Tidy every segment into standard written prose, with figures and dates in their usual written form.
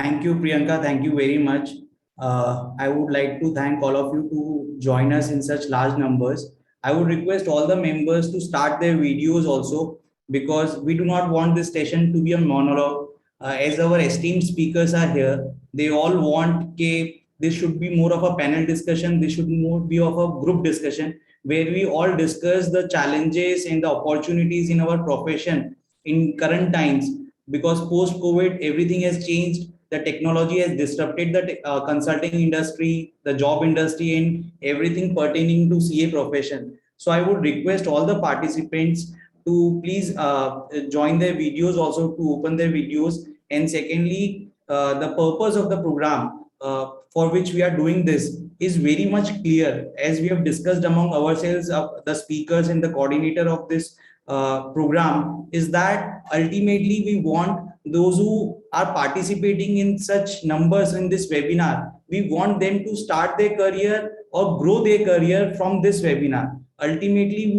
Thank you, Priyanka. Thank you very much. I would like to thank all of you to join us in such large numbers. I would request all the members to start their videos also because we do not want this session to be a monologue. As our esteemed speakers are here, they all want this should be more of a panel discussion. This should more be of a group discussion where we all discuss the challenges and the opportunities in our profession in current times because post COVID everything has changed. The technology has disrupted the consulting industry, the job industry, and everything pertaining to CA profession. So I would request all the participants to please join their videos, also to open their videos. And secondly, the purpose of the program for which we are doing this is very much clear, as we have discussed among ourselves, the speakers and the coordinator of this program, is that ultimately we want those who are participating in such numbers in this webinar, we want them to start their career or grow their career from this webinar. Ultimately,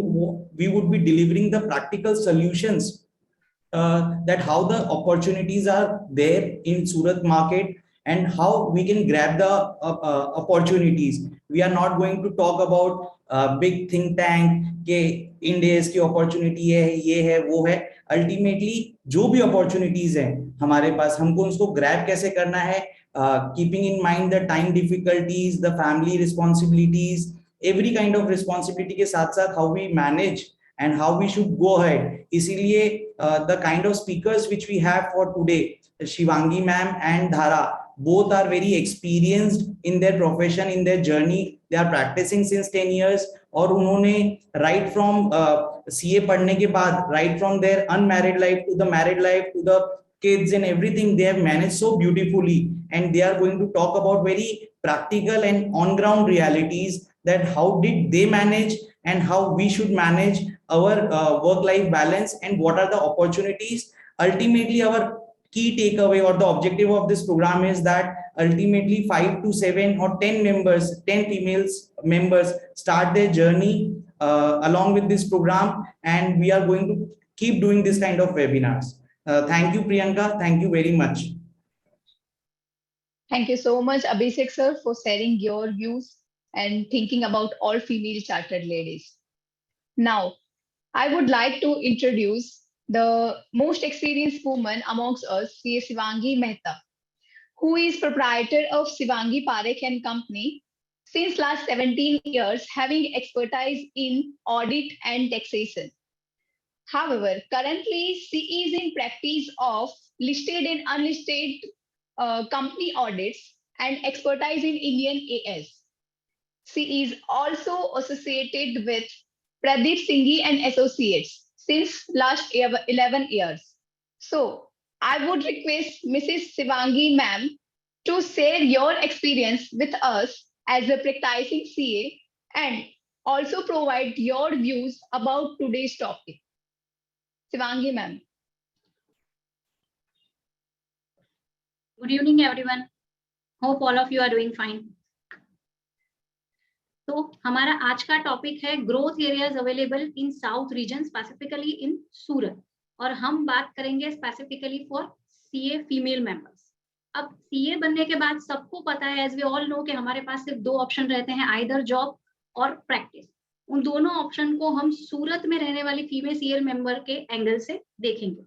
we would be delivering the practical solutions that how the opportunities are there in Surat market and how we can grab the opportunities. We are not going to talk about big think tank के इंडेस की opportunity है, ये है, वो है. Ultimately जो भी opportunities हैं हमारे पास, हमको उसको ग्रैब कैसे करना है, keeping in mind the time difficulties, the family responsibilities, every kind of responsibility के साथ साथ how we manage and how we should go ahead. इसीलिए the kind of speakers which we have for today, Shivangi ma'am and Dhara, both are very experienced in their profession, in their journey. They are practicing since 10 years और उन्होंने right from CA पढ़ने के बाद, right from their unmarried life to the married life to the kids and everything, they have managed so beautifully, and they are going to talk about very practical and on ground realities, that how did they manage and how we should manage our work life balance and what are the opportunities. Ultimately our key takeaway or the objective of this program is that ultimately 5 to 7 or 10 members, 10 females members start their journey along with this program, and we are going to keep doing this kind of webinars. Thank you, Priyanka. Thank you very much. Thank you so much, Abhishek sir, for sharing your views and thinking about all female chartered ladies. Now, I would like to introduce the most experienced woman amongst us, Shivangi Mehta, who is proprietor of Shivangi Parekh and Company since last 17 years, having expertise in audit and taxation. However, currently she is in practice of listed and unlisted company audits and expertise in Indian AS. She is also associated with Pradeep Singhi and Associates since last 11 years. So I would request Mrs. Shivangi ma'am to share your experience with us as a practicing CA and also provide your views about today's topic. Shivangi ma'am. Good evening, everyone. Hope all of you are doing fine. तो हमारा आज का topic है growth areas available in south region, specifically in Surat, और हम बात करेंगे specifically for CA female members. अब सीए बनने के बाद सबको पता है, एज वी ऑल नो, कि हमारे पास सिर्फ दो ऑप्शन रहते हैं, आइदर जॉब और प्रैक्टिस. उन दोनों ऑप्शन को हम सूरत में रहने वाली फीमेल सीए मेंबर के एंगल से देखेंगे.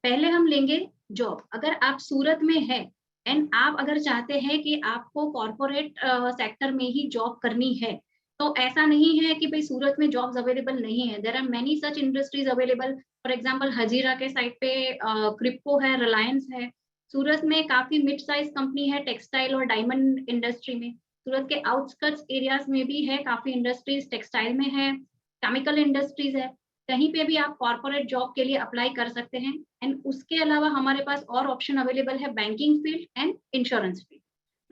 पहले हम लेंगे जॉब. अगर आप सूरत में है एंड आप अगर चाहते हैं कि आपको कॉर्पोरेट सेक्टर में ही जॉब करनी है, तो ऐसा नहीं है कि भाई सूरत में जॉब्स अवेलेबल नहीं है. There are many such industries available. For example Hazira के साइड पे क्रिप्को है, रिलायंस है. सूरत में काफी मिड साइज कंपनी है टेक्सटाइल और डायमंड इंडस्ट्री में. सूरत के आउटस्कर्ट्स एरियाज में भी है काफी इंडस्ट्रीज, टेक्सटाइल में है, केमिकल इंडस्ट्रीज है. कहीं पे भी आप कॉर्पोरेट जॉब के लिए अप्लाई कर सकते हैं. एंड उसके अलावा हमारे पास और ऑप्शन अवेलेबल है banking field and insurance field,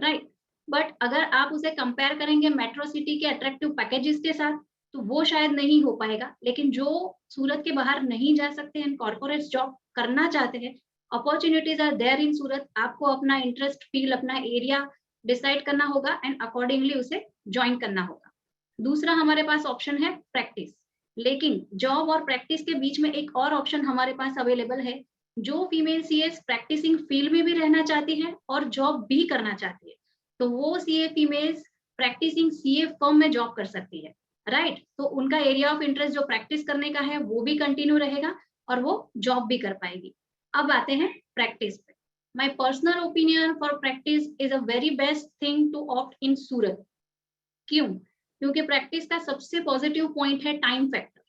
right. But अगर आप उसे कंपेयर करेंगे मेट्रो सिटी के अट्रैक्टिव पैकेजेस के साथ, तो वो शायद नहीं हो पाएगा. लेकिन जो सूरत के बाहर नहीं जा सकते हैं, कॉर्पोरेट जॉब करना चाहते हैं, अपॉर्चुनिटीज आर देयर इन सूरत. आपको अपना इंटरेस्ट फील्ड, अपना एरिया डिसाइड करना होगा एंड अकॉर्डिंगली उसे ज्वाइन करना होगा. दूसरा हमारे पास ऑप्शन है प्रैक्टिस. लेकिन जॉब और प्रैक्टिस के बीच में एक और ऑप्शन हमारे पास अवेलेबल है, जो फीमेल सीएस प्रैक्टिसिंग फील्ड में भी रहना चाहती है और जॉब भी करना चाहती है, तो वो CA females practicing CA firm में जॉब कर सकती है, राइट। तो उनका एरिया ऑफ इंटरेस्ट जो प्रैक्टिस करने का है वो भी कंटिन्यू रहेगा और वो जॉब भी कर पाएगी। अब आते हैं प्रैक्टिस पे। My personal opinion for practice is a very best thing to opt in Surat. क्यों? क्योंकि प्रैक्टिस का सबसे पॉजिटिव पॉइंट है टाइम फैक्टर।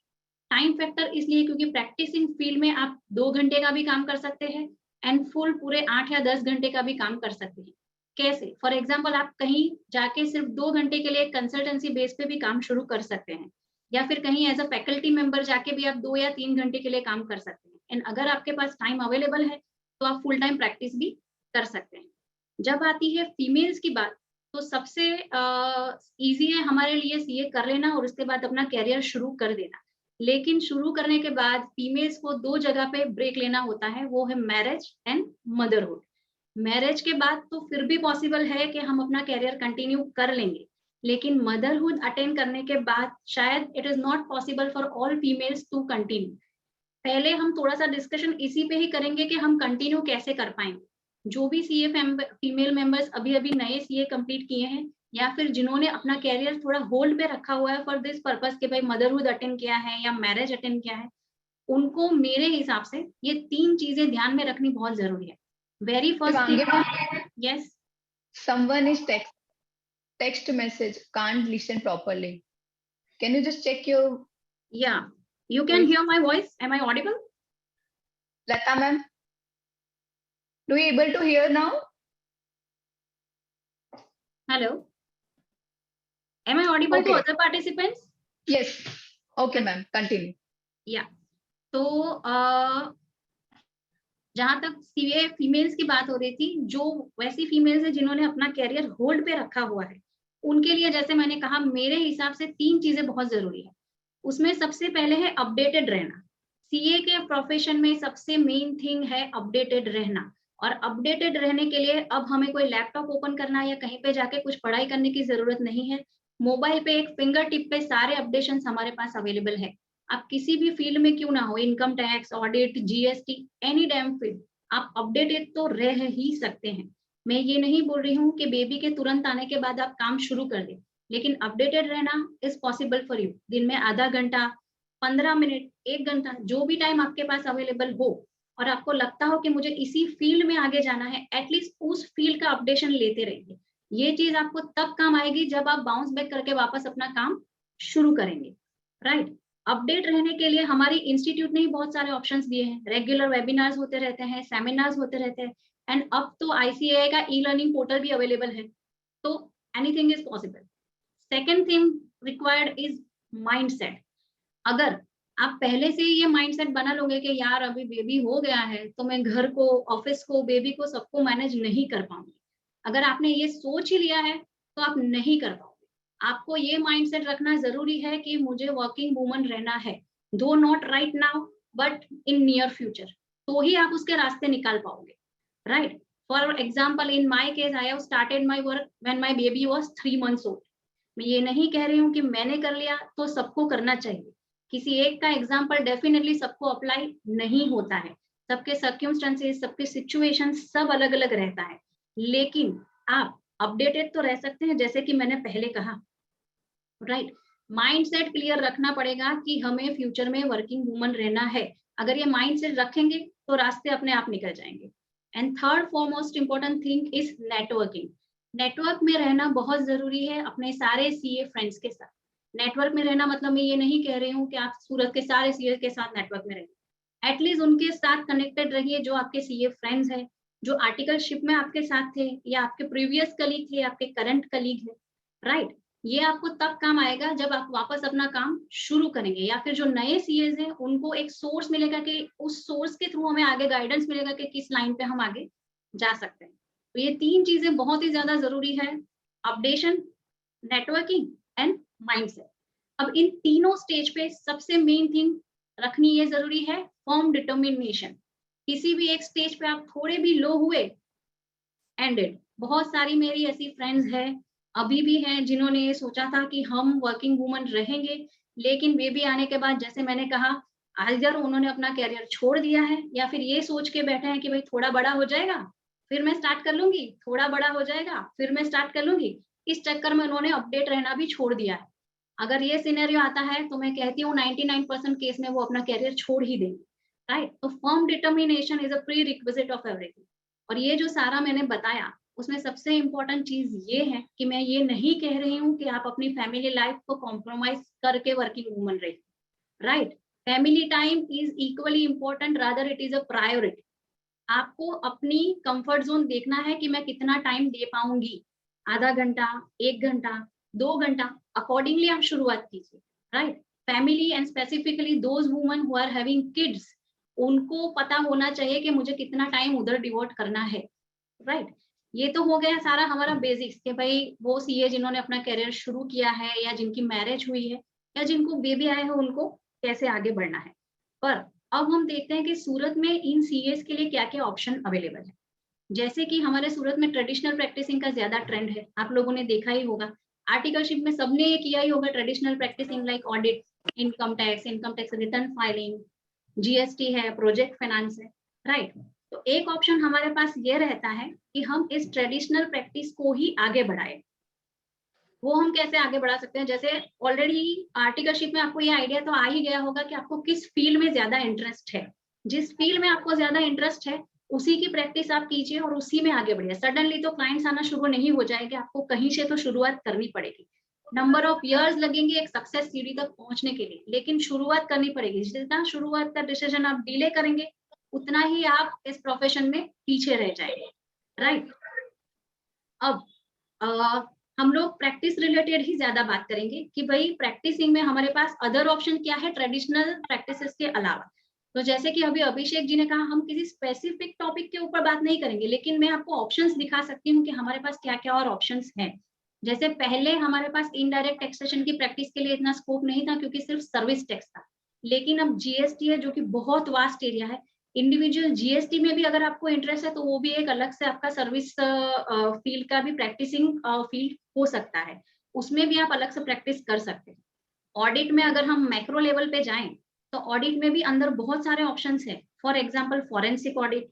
टाइम फैक्टर इसलिए क्योंकि प्रैक्टिसिंग फील्ड में आप 2 घंटे का भी काम कर सकते हैं एंड फुल पूरे 8 या 10 घंटे का भी काम कर सकते हैं। कैसे? फॉर एग्जाम्पल, आप कहीं जाके सिर्फ 2 घंटे के लिए कंसल्टेंसी बेस पे भी काम शुरू कर सकते हैं, या फिर कहीं एज अ फैकल्टी मेंबर जाके भी आप 2 या 3 घंटे के लिए काम कर सकते हैं। एंड अगर आपके पास टाइम अवेलेबल है तो आप फुल टाइम प्रैक्टिस भी कर सकते हैं। जब आती है फीमेल्स की बात, तो सबसे इजी है हमारे लिए सीए कर लेना और उसके बाद अपना कैरियर शुरू कर देना। लेकिन शुरू करने के बाद फीमेल्स को 2 जगह पे ब्रेक लेना होता है, वो है मैरिज एंड मदरहुड। मैरिज के बाद तो फिर भी पॉसिबल है कि हम अपना कैरियर कंटिन्यू कर लेंगे, लेकिन मदरहुड अटेंड करने के बाद शायद it is not possible for all females to continue. पहले हम थोड़ा सा डिस्कशन इसी पे ही करेंगे कि हम कंटिन्यू कैसे कर पाएंगे। जो भी सीए फीमेल मेंबर्स अभी अभी नए सीए कंप्लीट किए हैं, या फिर जिन्होंने अपना कैरियर थोड़ा होल्ड पे रखा हुआ है फॉर दिस पर्पस कि भाई मदरहुड अटेंड किया है या मैरिज अटेंड किया है, उनको मेरे हिसाब से ये 3 चीजें ध्यान में रखनी बहुत जरूरी है। Very first Shivangi thing, ma'am, yes, someone is text message can't listen properly. Can you just check your या you can hear my voice, am I audible? Lata ma'am? Do you able to hear now? Hello, am I audible to Okay. Other participants? Yes. Okay, ma'am. Continue. या तो जहां तक CA females की बात हो रही थी, जो वैसी फीमेल्स है जिन्होंने अपना कैरियर होल्ड पे रखा हुआ है, उनके लिए जैसे मैंने कहा मेरे हिसाब से 3 चीजें बहुत जरूरी है। उसमें सबसे पहले है अपडेटेड रहना। सीए के प्रोफेशन में सबसे मेन थिंग है अपडेटेड रहना। और अपडेटेड रहने के लिए अब हमें कोई लैपटॉप ओपन करना या कहीं पे जाके कुछ पढ़ाई करने की जरूरत नहीं है। मोबाइल पे एक फिंगर टिप पे सारे अपडेशन हमारे पास अवेलेबल है। आप किसी भी फील्ड में क्यों ना हो, income tax, audit, GST, any damn field, आप अपडेटेड तो रह ही सकते हैं। मैं ये नहीं बोल रही हूँ कि बेबी के तुरंत आने के बाद आप काम शुरू कर दें, लेकिन अपडेटेड रहना इज पॉसिबल फॉर यू। दिन में आधा घंटा, 15 मिनट, 1 घंटा, जो भी टाइम आपके पास अवेलेबल हो और आपको लगता हो कि मुझे इसी फील्ड में आगे जाना है, एटलीस्ट उस फील्ड का अपडेशन लेते रहिए। ये चीज आपको तब काम आएगी जब आप बाउंस बैक करके वापस अपना काम शुरू करेंगे, राइट। अपडेट रहने के लिए हमारी इंस्टीट्यूट ने ही बहुत सारे ऑप्शंस दिए हैं। रेगुलर वेबिनार्स होते रहते हैं, सेमिनार्स होते रहते हैं, एंड अब तो आईसीएआई का ई लर्निंग पोर्टल भी अवेलेबल है। तो anything is possible. Second thing required is mindset. अगर आप पहले से ही ये माइंडसेट बना लोगे कि यार अभी बेबी हो गया है तो मैं घर को, ऑफिस को, बेबी को, सबको मैनेज नहीं कर पाऊंगी, अगर आपने ये सोच ही लिया है तो आप नहीं कर पाओगे। आपको ये माइंडसेट रखना जरूरी है कि मुझे वर्किंग वुमन रहना है, दो not right now but in near future, तो ही आप उसके रास्ते निकाल पाओगे, right. For example, in my case I have started my work when my baby was 3 months old. मैं ये नहीं कह रही हूँ कि मैंने कर लिया तो सबको करना चाहिए। किसी एक का एग्जाम्पल डेफिनेटली सबको अप्लाई नहीं होता है, सबके सर्क्यूमस्टेंसेस, सबके सिचुएशन सब अलग अलग रहता है, लेकिन आप अपडेटेड तो रह सकते हैं जैसे कि मैंने पहले कहा, राइट। माइंडसेट क्लियर रखना पड़ेगा कि हमें फ्यूचर में वर्किंग वुमन रहना है। अगर ये माइंडसेट रखेंगे तो रास्ते अपने आप निकल जाएंगे। And third foremost important thing is networking. Network में रहना बहुत जरूरी है अपने सारे सीए फ्रेंड्स के साथ। नेटवर्क में रहना मतलब मैं ये नहीं कह रही हूँ कि आप सूरत के सारे सीए के साथ नेटवर्क में रहिए, एटलीस्ट उनके साथ कनेक्टेड रहिए जो आपके सीए फ्रेंड्स हैं, जो आर्टिकलशिप में आपके साथ थे या आपके प्रीवियस कलीग थे, आपके करंट कलीग है, राइट। ये आपको तब काम आएगा जब आप वापस अपना काम शुरू करेंगे, या फिर जो नए सीएज हैं उनको एक सोर्स मिलेगा कि उस सोर्स के थ्रू हमें आगे गाइडेंस मिलेगा कि किस लाइन पे हम आगे जा सकते हैं। तो ये 3 चीजें बहुत ही ज्यादा जरूरी है, अपडेशन, नेटवर्किंग एंड माइंडसेट। अब इन तीनों स्टेज पे सबसे मेन थिंग रखनी ये जरूरी है, फर्म डिटर्मिनेशन। किसी भी एक स्टेज पे आप थोड़े भी लो हुए, एंडेड। बहुत सारी मेरी ऐसी फ्रेंड्स हैं, अभी भी हैं, जिन्होंने सोचा था कि हम वर्किंग वुमन रहेंगे, लेकिन बेबी आने के बाद जैसे मैंने कहा आइदर उन्होंने अपना कैरियर छोड़ दिया है या फिर ये सोच के बैठे हैं कि भाई थोड़ा बड़ा हो जाएगा फिर मैं स्टार्ट कर लूंगी, थोड़ा बड़ा हो जाएगा फिर मैं स्टार्ट कर लूंगी, इस चक्कर में उन्होंने अपडेट रहना भी छोड़ दिया है। अगर ये सिनेरियो आता है तो मैं कहती हूँ 99% केस में वो अपना कैरियर छोड़ ही देंगे, राइट। तो firm determination is a pre requisite of everything. और ये जो सारा मैंने बताया उसमें सबसे इंपॉर्टेंट चीज ये है कि मैं ये नहीं कह रही हूँ कि आप अपनी फैमिली लाइफ को कॉम्प्रोमाइज करके वर्किंग वूमन रहिए, right. Family time is equally important, rather it is a priority. आपको अपनी कंफर्ट जोन देखना है कि मैं कितना टाइम दे पाऊंगी, आधा घंटा, 1 घंटा, 2 घंटा, अकॉर्डिंगली आप शुरुआत कीजिए, right. Family and specifically those women who are having kids, उनको पता होना चाहिए कि मुझे कितना टाइम उधर डिवोट करना है, राइट। ये तो हो गया सारा हमारा बेसिक्स कि भाई वो सीए जिन्होंने अपना करियर शुरू किया है या जिनकी मैरिज हुई है या जिनको बेबी आए हैं उनको कैसे आगे बढ़ना है। पर अब हम देखते हैं कि सूरत में इन सीएस के लिए क्या क्या ऑप्शन अवेलेबल है। जैसे कि हमारे सूरत में ट्रेडिशनल प्रैक्टिसिंग का ज्यादा ट्रेंड है, आप लोगों ने देखा ही होगा, आर्टिकलशिप में सबने ये किया ही होगा, traditional practicing like audit, income tax return filing, GST है, प्रोजेक्ट फाइनेंस है, राइट। तो एक ऑप्शन हमारे पास ये रहता है कि हम इस ट्रेडिशनल प्रैक्टिस को ही आगे बढ़ाए। वो हम कैसे आगे बढ़ा सकते हैं, जैसे ऑलरेडी आर्टिकलशिप में आपको ये आइडिया तो आ ही गया होगा कि आपको किस फील्ड में ज्यादा इंटरेस्ट है। जिस फील्ड में आपको ज्यादा इंटरेस्ट है उसी की प्रैक्टिस आप कीजिए और उसी में आगे बढ़िए। सडनली तो क्लाइंट्स आना शुरू नहीं हो जाएंगे, आपको कहीं से तो शुरुआत करनी पड़ेगी। नंबर ऑफ इयर्स लगेंगे एक सक्सेस सीढ़ी तक पहुंचने के लिए, लेकिन शुरुआत करनी पड़ेगी। जितना शुरुआत का डिसीजन आप डिले करेंगे उतना ही आप इस प्रोफेशन में पीछे रह जाएंगे, राइट। अब हम लोग प्रैक्टिस रिलेटेड ही ज्यादा बात करेंगे कि भाई प्रैक्टिसिंग में हमारे पास अदर ऑप्शन क्या है ट्रेडिशनल प्रैक्टिसेस के अलावा। तो जैसे कि अभी अभिषेक जी ने कहा, हम किसी स्पेसिफिक टॉपिक के ऊपर बात नहीं करेंगे, लेकिन मैं आपको ऑप्शंस दिखा सकती हूँ कि हमारे पास क्या क्या और ऑप्शंस हैं। जैसे पहले हमारे पास इनडायरेक्ट टैक्सेशन की प्रैक्टिस के लिए इतना स्कोप नहीं था क्योंकि सिर्फ सर्विस टैक्स था, लेकिन अब जीएसटी है जो कि बहुत वास्ट एरिया है। इंडिविजुअल जीएसटी में भी अगर आपको इंटरेस्ट है तो वो भी एक अलग से आपका सर्विस फील्ड का भी प्रैक्टिसिंग फील्ड हो सकता है, उसमें भी आप अलग से प्रैक्टिस कर सकते हैं। ऑडिट में अगर हम मैक्रो लेवल पे जाएं तो ऑडिट में भी अंदर बहुत सारे ऑप्शंस हैं। For example forensic audit,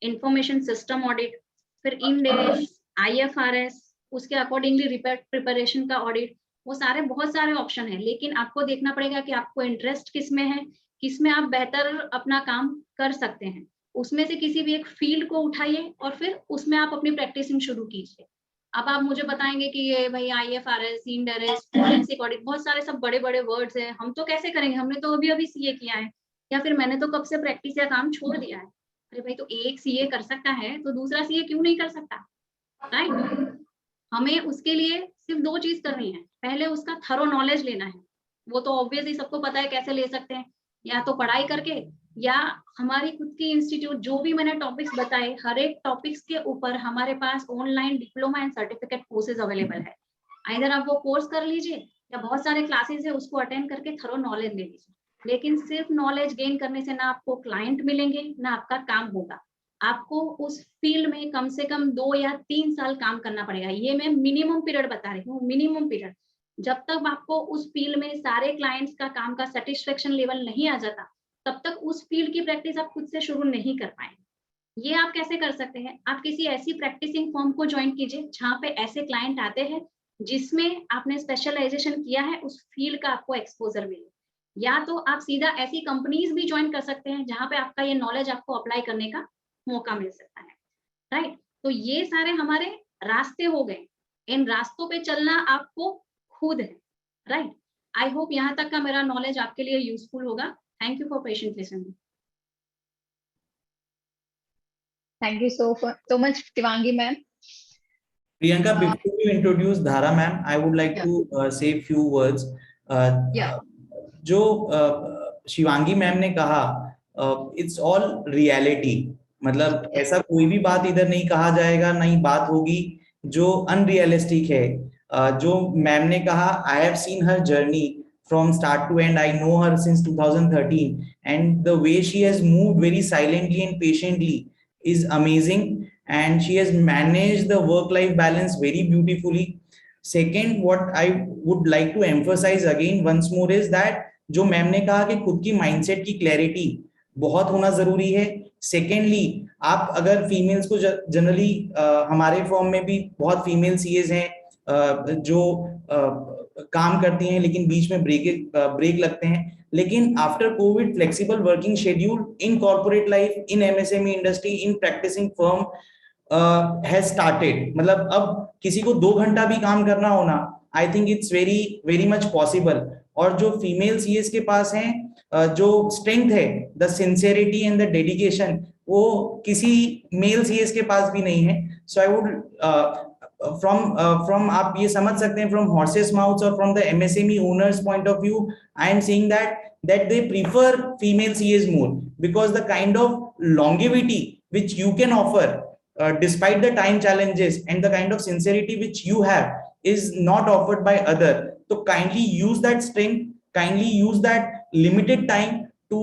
information system audit, फिर इंडेस, आईएफआरएस, उसके अकॉर्डिंगली प्रिपरेशन का ऑडिट, वो सारे बहुत सारे ऑप्शन है। लेकिन आपको देखना पड़ेगा कि आपको इंटरेस्ट किस में है, किसमें आप बेहतर अपना काम कर सकते हैं। उसमें से किसी भी एक फील्ड को उठाइए और फिर उसमें आप अपनी प्रैक्टिसिंग शुरू कीजिए। अब आप मुझे बताएंगे कि ये भाई आईएफआरएस, इंडेस, फॉरेंसिक ऑडिट, बहुत सारे सब बड़े बड़े वर्ड्स हैं, हम तो कैसे करेंगे, हमने तो अभी अभी सीए किया है या फिर मैंने तो कब से प्रैक्टिस या काम छोड़ दिया है। अरे भाई, तो एक सीए कर सकता है तो दूसरा सीए क्यों नहीं कर सकता, राइट। हमें उसके लिए सिर्फ 2 चीज करनी है। पहले उसका थरो नॉलेज लेना है, वो तो ऑब्वियसली सबको पता है कैसे ले सकते हैं, या तो पढ़ाई करके या हमारी खुद की इंस्टीट्यूट, जो भी मैंने टॉपिक्स बताए हर एक टॉपिक्स के ऊपर हमारे पास online diploma and certificate courses available है। आइदर आप वो कोर्स कर लीजिए या बहुत सारे क्लासेस है उसको अटेंड करके थरो नॉलेज ले लीजिए। लेकिन सिर्फ नॉलेज गेन करने से ना आपको क्लाइंट मिलेंगे ना आपका काम होगा। आपको उस फील्ड में कम से कम 2 या 3 साल काम करना पड़ेगा। ये मैं मिनिमम पीरियड बता रही हूँ, मिनिमम पीरियड। जब तक आपको उस फील्ड में सारे क्लाइंट्स का काम का सेटिस्फेक्शन लेवल नहीं आ जाता तब तक उस फील्ड की प्रैक्टिस आप खुद से शुरू नहीं कर पाएंगे। ये आप कैसे कर सकते हैं, आप किसी ऐसी प्रैक्टिसिंग फर्म को ज्वाइन कीजिए जहाँ पे ऐसे क्लाइंट आते हैं जिसमें आपने स्पेशलाइजेशन किया है, उस फील्ड का आपको एक्सपोजर मिले। या तो आप सीधा ऐसी कंपनीज भी ज्वाइन कर सकते हैं जहाँ पे आपका ये नॉलेज आपको अप्लाई करने का मौका मिल सकता है, राइट। तो ये सारे हमारे रास्ते हो गए, इन रास्तों पे चलना आपको खुद है, राइट। आई होप यहाँ तक का मेरा नॉलेज आपके लिए यूजफुल होगा। Thank you for patient listening. Thank you so much, Shivangi ma'am. Priyanka, before you introduce Dhara ma'am, I would like Yeah. to say few words. Yeah. जो Shivangi ma'am ने कहा, इट्स ऑल रियलिटी। मतलब ऐसा कोई भी बात इधर नहीं कहा जाएगा, नहीं बात होगी जो अनरियलिस्टिक है। जो मैम ने कहा, I have seen her journey from start to end. I know her since 2013, and the way she has moved very silently and patiently is amazing, and she has managed the work life balance very beautifully. Second, what I would like to emphasize again once more is that जो ma'am ने कहा कि खुद की mindset की clarity बहुत होना जरूरी है। सेकेंडली, आप अगर फीमेल्स को जनरली हमारे फॉर्म में भी बहुत फीमेल सीएज हैं जो काम करती हैं लेकिन बीच में ब्रेक लगते हैं, लेकिन after covid flexible working schedule in corporate life, in MSME industry, in practicing firm has started. मतलब अब किसी को 2 घंटा भी काम करना होना, I think it's very very much possible. और जो फीमेल सीएस के पास हैं, जो स्ट्रेंथ है, the sincerity and the dedication, वो किसी मेल सीएस के पास भी नहीं है। सो आई वुड from आप ये समझ सकते हैं from horses mouths or from the MSME owners point of view, I am saying that they prefer female CAs more, because the kind of longevity which you can offer despite the time challenges and the kind of sincerity which you have is not offered by other. So kindly use that strength, kindly use that limited time to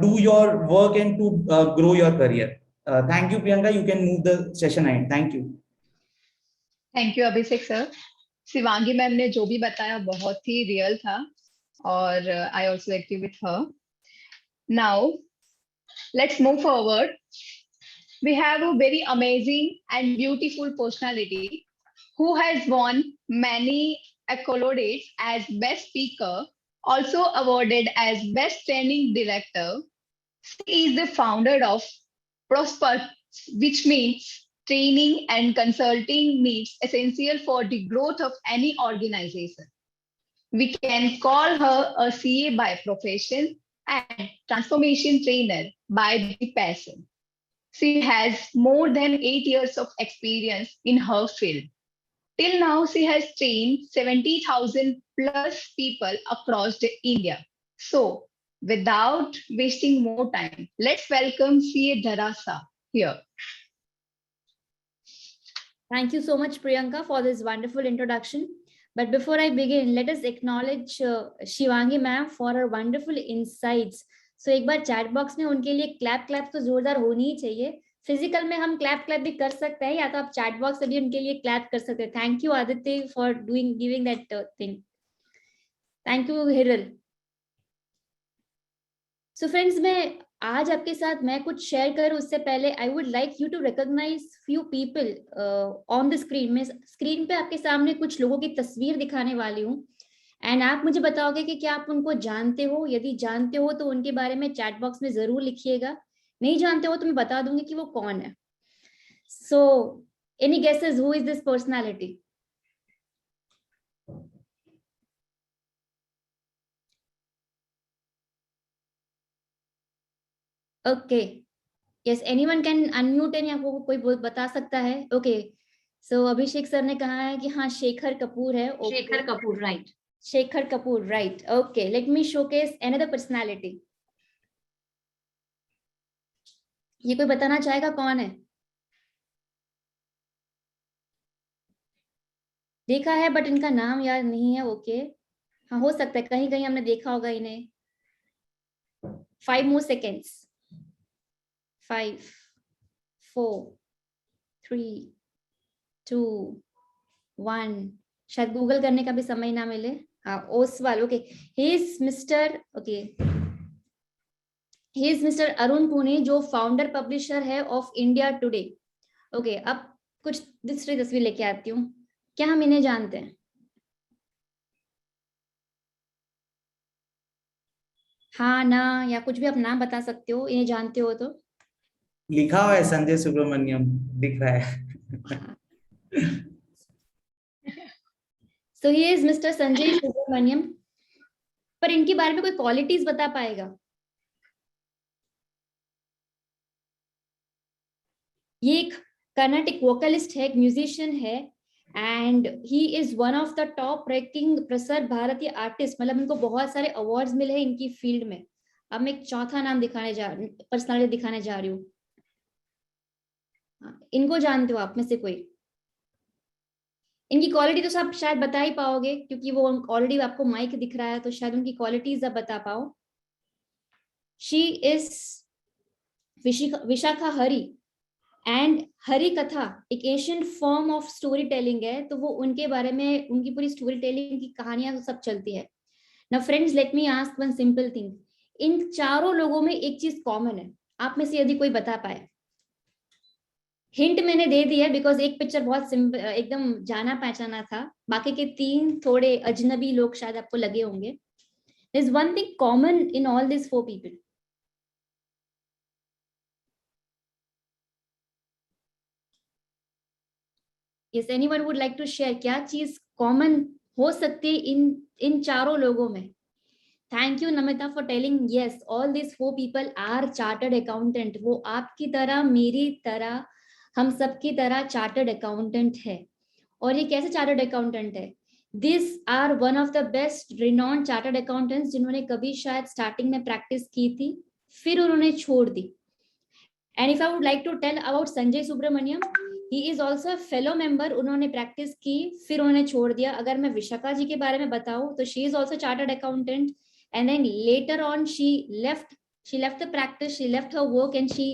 do your work and to grow your career. Thank you, Priyanka. You can move the session ahead. Thank you. Thank you Abhishek sir. Shivangi ma'am ने जो भी बताया बहुत ही real था और I also agree with her. Now let's move forward. We have a very amazing and beautiful personality who has won many accolades as best speaker, also awarded as best training director. She is the founder of Prosper, which means training and consulting needs essential for the growth of any organization. We can call her a CA by profession and transformation trainer by the passion. She has more than 8 years of experience in her field. Till now, she has trained 70,000 plus people across India. So, without wasting more time, let's welcome CA Dharasa here. Thank you so much, Priyanka, for this wonderful introduction. But before I begin, let us acknowledge Shivangi ma'am for her wonderful insights. So एक बार chat box में उनके लिए clap तो जोरदार होनी ही चाहिए। Physical में हम क्लैप भी कर सकते हैं, या तो आप चैट बॉक्स से भी उनके लिए क्लैप कर सकते हैं। Thank you Aditya for giving that thing. Thank you Hiral. So friends, आज आपके साथ मैं कुछ शेयर करूं उससे पहले I would like you to recognize few people on the screen. मैं स्क्रीन पे आपके सामने कुछ लोगों की तस्वीर दिखाने वाली हूँ एंड आप मुझे बताओगे कि क्या आप उनको जानते हो। यदि जानते हो तो उनके बारे में चैट बॉक्स में जरूर लिखिएगा, नहीं जानते हो तो मैं बता दूंगी कि वो कौन है। So any guesses who is this personality? Okay, yes, anyone can unmute and आपको कोई बता सकता है? ओके, सो अभिषेक सर ने कहा है कि हाँ शेखर कपूर है। Shekhar Kapoor, right. Shekhar Kapoor, right. Okay, let me showcase another personality. ये कोई बताना चाहेगा कौन है? देखा है बट इनका नाम याद नहीं है। ओके, हाँ हो सकता है कहीं कहीं हमने देखा होगा इन्हें। 5 more seconds. 5, 4, 3, 2, 1। शायद गूगल करने का भी समय ना मिले। हाँ, Oswal. Okay, he is mister Arun Pune, जो फाउंडर पब्लिशर है ऑफ इंडिया टुडे। ओके, अब कुछ दूसरी तस्वीर लेके आती हूँ। क्या हम इन्हें जानते हैं? हाँ ना, या कुछ भी आप नाम बता सकते हो इन्हें जानते हो तो। लिखा हुआ है संजय सुब्रमण्यम, दिख रहा है। So he is mister Sanjay Subramaniam. पर इनके बारे में कोई क्वालिटीज बता पाएगा? ये एक कर्नाटिक वोकलिस्ट है, एक म्यूजिशियन है and he is one of the top ranking प्रसार भारतीय आर्टिस्ट। मतलब इनको बहुत सारे अवार्ड्स मिले हैं इनकी फील्ड में। अब मैं एक चौथा नाम पर्सनालिटी दिखाने जा रही हूँ। इनको जानते हो आप में से कोई? इनकी क्वालिटी तो सब शायद बता ही पाओगे क्योंकि वो ऑलरेडी आपको माइक दिख रहा है, तो शायद उनकी क्वालिटीज आप बता पाओ। She is Vishakha Hari and Hari कथा एक Asian form of story telling है, तो वो उनके बारे में, उनकी पूरी स्टोरी टेलिंग की कहानियां सब चलती है। Now friends, let me ask one simple thing, इन चारों लोगों में एक चीज कॉमन है, आप में से यदि कोई बता पाए। हिंट मैंने दे दिया बिकॉज एक पिक्चर बहुत सिंपल, एकदम जाना पहचाना था, बाकी के 3 थोड़े अजनबी लोग शायद आपको लगे होंगे। There is one thing common in all this 4 people. Yes, anyone would like to share, क्या चीज कॉमन हो सकती है इन चारों लोगों में? Thank you Namita for telling, yes all this 4 people are chartered accountant. वो आपकी तरह, मेरी तरह, हम सबकी तरह चार्टर्ड अकाउंटेंट है। और ये कैसे चार्टर्ड अकाउंटेंट है? This are one of the best renowned chartered accountants जिन्होंने कभी शायद स्टार्टिंग में प्रैक्टिस की थी, फिर उन्होंने छोड़ दी। And if I would like to tell about Sanjay Subramaniam, he is also a fellow member. उन्होंने प्रैक्टिस की, फिर उन्होंने छोड़ दिया। अगर मैं विशाखा जी के बारे में बताऊं तो she is also chartered accountant, and then later on she left the practice, she left her work, and she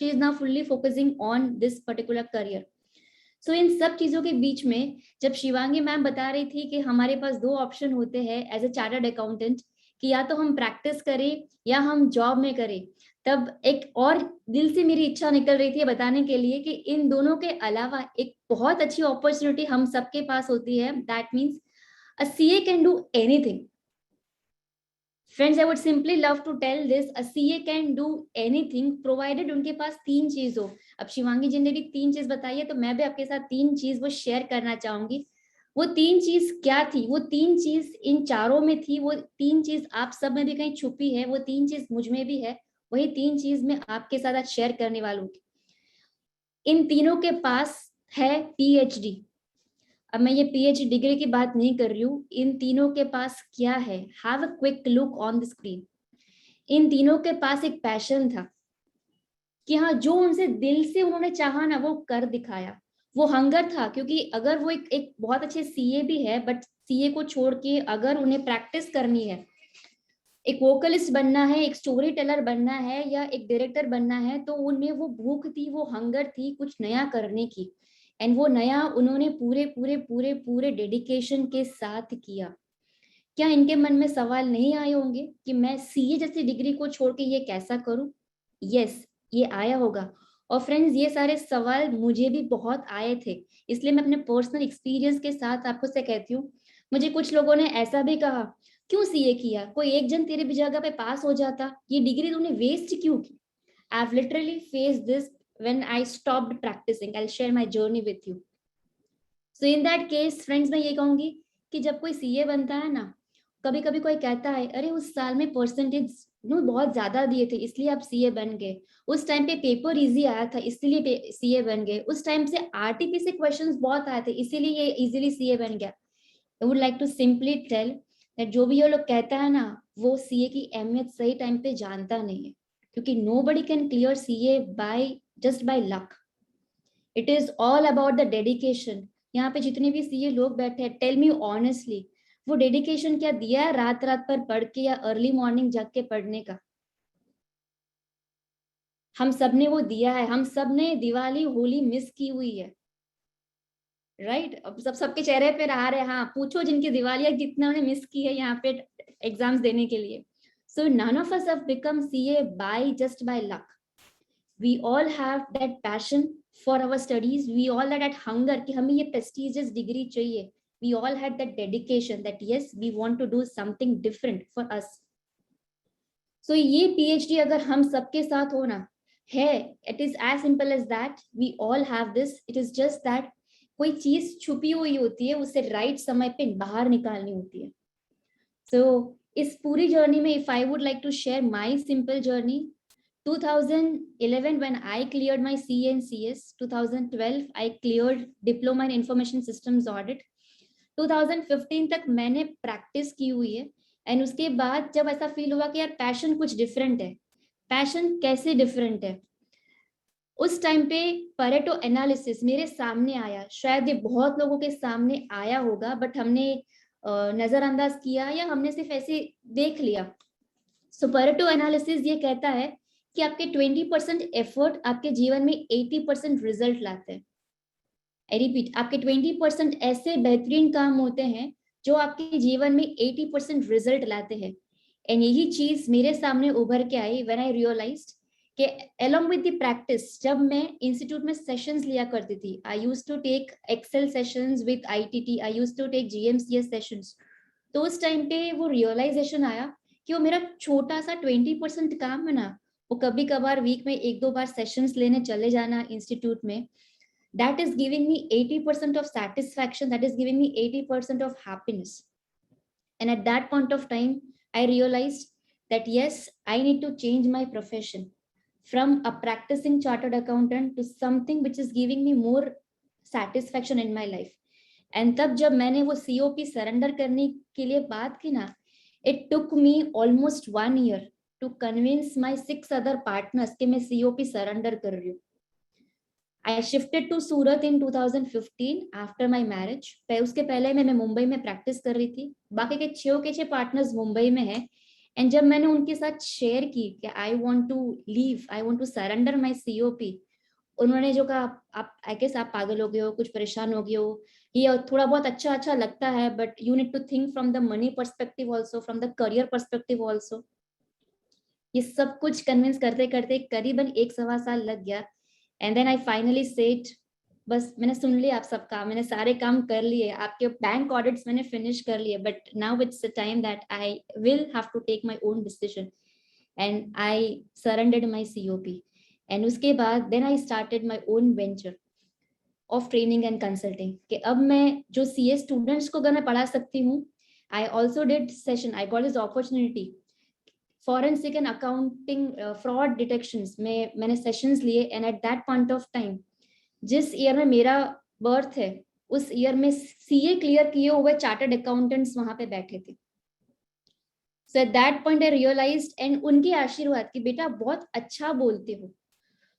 is now fully focusing on this particular career. So इन सब चीजों के बीच में जब शिवांगी मैम बता रही थी कि हमारे पास 2 ऑप्शन होते हैं एज ए चार्टर्ड अकाउंटेंट, कि या तो हम प्रैक्टिस करें या हम जॉब में करें, तब एक और दिल से मेरी इच्छा निकल रही थी बताने के लिए कि इन दोनों के अलावा एक बहुत अच्छी अपॉर्चुनिटी हम सबके पास होती है। That means a CA can do anything. Friends, I would simply love to tell this, a CA can do anything provided उनके पास 3 चीज हो। अब शिवांगी जी ने भी 3 चीज बताई है, तो मैं भी आपके साथ 3 चीज वो शेयर करना चाहूंगी। वो 3 चीज क्या थी? वो 3 चीज इन चारों में थी, वो 3 चीज आप सब में भी कहीं छुपी है, वो 3 चीज मुझ में भी है, वही 3 चीज मैं आपके साथ आज शेयर करने वाली हूँ। इन तीनों के पास है PhD। अब मैं ये PhD डिग्री की बात नहीं कर रही हूँ, इन तीनों के पास क्या है? Have a quick look on the screen. इन तीनों के पास एक पैशन था कि हाँ, जो उनसे दिल से उन्होंने चाहा ना, वो कर दिखाया। वो हंगर था, क्योंकि अगर वो एक बहुत अच्छे सीए भी है, बट सीए को छोड़ के अगर उन्हें प्रैक्टिस करनी है, एक वोकलिस्ट बनना है, एक स्टोरी टेलर बनना है, या एक डायरेक्टर बनना है, तो उन्हें वो भूख थी, वो हंगर थी कुछ नया करने की। एंड वो नया उन्होंने पूरे पूरे पूरे पूरे डेडिकेशन के साथ किया। क्या इनके मन में सवाल नहीं आए होंगे कि मैं सीए जैसी डिग्री को छोड़ के ये कैसा करूं? यस, ये आया होगा। और फ्रेंड्स, ये सारे सवाल मुझे भी बहुत आए थे, इसलिए मैं अपने पर्सनल एक्सपीरियंस के साथ आपको से कहती हूँ। मुझे कुछ लोगों ने ऐसा भी कहा, क्यों सीए किया? कोई एक जन तेरे भी जगह पे पास हो जाता, ये डिग्री तूने वेस्ट क्यों की? I have literally faced this when I stopped practicing. I'll share my journey with you. So in that case, friends, मैं ये कहूंगी कि जब कोई सीए बनता है ना, कभी कभी कोई कहता है, अरे उस साल में परसेंटेज बहुत ज्यादा दिए थे इसलिए आप सीए बन गए, उस टाइम पे पेपर इजी आया था इसलिए सीए बन गए, उस टाइम से आरटीपी से क्वेश्चंस बहुत आए थे इसीलिए ये इजीली सीए बन गया। I would like to simply tell that जो भी ये लोग कहता है ना, वो सीए की अहमियत सही टाइम पे जानता नहीं है, क्योंकि nobody can clear CA just by luck. It is all about the dedication. यहाँ पे जितने भी सीए लोग बैठे हैं, टेल मी ऑनेस्टली, वो डेडिकेशन क्या दिया है रात रात पर पढ़ के या अर्ली मॉर्निंग जग के पढ़ने का? हम सब ने वो दिया है। हम सब ने दिवाली होली मिस की हुई है, राइट? अब सबके चेहरे पे रहा रहे, हाँ पूछो जिनकी दिवाली कितना उन्हें मिस की है यहाँ पे एग्जाम्स देने के लिए। So none of us have become CA just by luck. We all have that passion for our studies. We all had that hunger कि हमें ये prestigious degree चाहिए. We all had that dedication that yes, we want to do something different for us. So ये PhD अगर हम सबके साथ हो ना, है, it is as simple as that. We all have this. It is just that कोई चीज छुपी हुई होती है, उसे राइट समय पे बाहर निकालनी होती है। So इस पूरी जर्नी में if I would like to share my simple journey, 2011 when I cleared my CA and CS, 2012 I cleared diploma in information systems audit, 2015 तक मैंने प्रैक्टिस की हुई है। एंड उसके बाद जब ऐसा फील हुआ कि यार पैशन कुछ डिफरेंट है, पैशन कैसे डिफरेंट है, उस टाइम पे परेटो एनालिसिस मेरे सामने आया। शायद ये बहुत लोगों के सामने आया होगा, बट हमने नजरअंदाज किया या हमने सिर्फ ऐसे देख लिया। सो परेटो एनालिसिस ये कहता है कि आपके 20% एफर्ट आपके जीवन में 80% रिजल्ट लाते हैं। आई रिपीट, आपके 20% ऐसे बेहतरीन काम होते हैं जो आपके जीवन में 80% रिजल्ट लाते हैं। एंड यही चीज मेरे सामने उभर के आई व्हेन आई रियलाइज्ड कि along with the practice, जब मैं इंस्टीट्यूट में सेशंस लिया करती थी, I used to take Excel sessions with ITT, I used to take GMCS sessions, तो उस टाइम पे वो रियलाइजेशन आया कि वो मेरा छोटा सा 20% काम है ना, वो कभी कभार वीक में 1-2 बार सेशंस लेने चले जाना इंस्टीट्यूट में, that is giving me 80% of satisfaction, that is giving me 80% of happiness. And at that point of time I realized that yes, I need to change my profession from a practicing chartered accountant to something which is giving me more satisfaction in my life. And तब जब मैंने वो COP surrender करने के लिए बात की ना, it took me almost 1 year to convince my 6 other partners कि मैं COP सरेंडर कर रही हूँ. I shifted to Surat in 2015 after my marriage. उसके पहले मैं मुंबई में प्रैक्टिस कर रही थी, बाकी के 6 पार्टनर्स मुंबई में हैं. एंड जब मैंने उनके साथ शेयर की कि I want to leave, I want to surrender my COP, उन्होंने जो कहा, आप आई गेस आप पागल हो गए हो, कुछ परेशान हो गए हो, ये थोड़ा बहुत अच्छा लगता है, but you need to think from the money perspective also, from the career perspective also. ये सब कुछ कन्विंस करते करते करीबन 1-1.25 साल लग गया. And then I finally said, बस मैंने सुन लिया आप सबका, मैंने सारे काम कर लिए, आपके बैंक ऑडिट्स मैंने फिनिश कर लिए, but now it's the time that I will have to take my own decision. And I surrendered my COP. And उसके बाद then I started my own venture of training and consulting, कि अब मैं जो CA students को अगर मैं पढ़ा सकती हूँ, I also did session, I got this opportunity, forensic and accounting fraud detections में मैंने सेशंस लिए. And at that point of time, जिस ईयर में मेरा बर्थ है, उस ईयर में CA क्लियर किए हुए चार्टर्ड अकाउंटेंट्स वहां पे बैठे थे. So at that point I realized, and उनके आशीर्वाद कि बेटा बहुत अच्छा बोलते हो.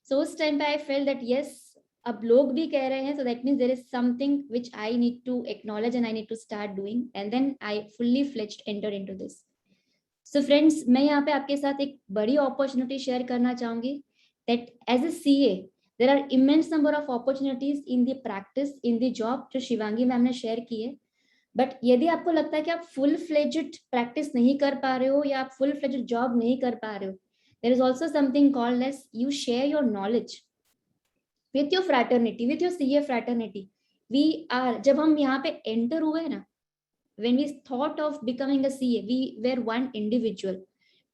सो उस टाइम पे आई फेल दैट यस, अब लोग भी कह रहे हैं, so that means there is something which I need to acknowledge and I need to start doing. And then I fully fledged enter into this. So friends, मैं यहाँ पे आपके साथ एक बड़ी अपॉर्चुनिटी शेयर करना चाहूंगी that as a CA there are immense number of opportunities in the practice, in the job, जो शिवांगी मैम ने शेयर की है. बट यदि आपको लगता है कि आप फुल फ्लेज्ड प्रैक्टिस नहीं कर पा रहे हो या आप फुल फ्लेज्ड जॉब नहीं कर पा रहे हो, there is also something called as you share your knowledge with your fraternity, with your CA fraternity. We are, जब हम यहाँ पे एंटर हुए ना, when we thought of becoming a CA, we were one individual.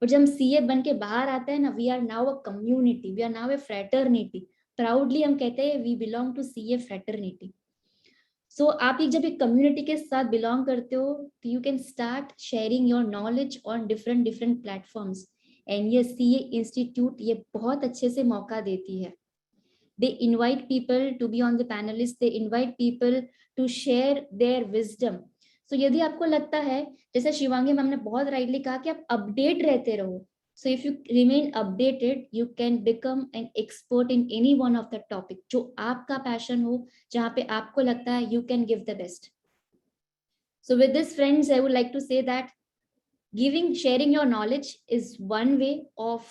but जब हम CA बन के बाहर आते हैं ना, we are now a community, we are now a fraternity. Proudly हम कहते हैं we belong to CA fraternity. So आप जब एक कम्युनिटी के साथ बिलोंग करते हो, तो you can start sharing your knowledge on different platforms. And ये CA इंस्टीट्यूट ये बहुत अच्छे से मौका देती है. They invite people to be on the panelist, they invite people to share their wisdom. So यदि आपको लगता है, जैसे शिवांगी मैम ने बहुत राइटली कहा, कि आप अपडेट रहते रहो, so if you remain updated, you can become an expert in any one of the topic जो आपका passion हो, जहाँ पे आपको लगता है you can give the best. So with this friends, I would like to say that sharing your knowledge is one way of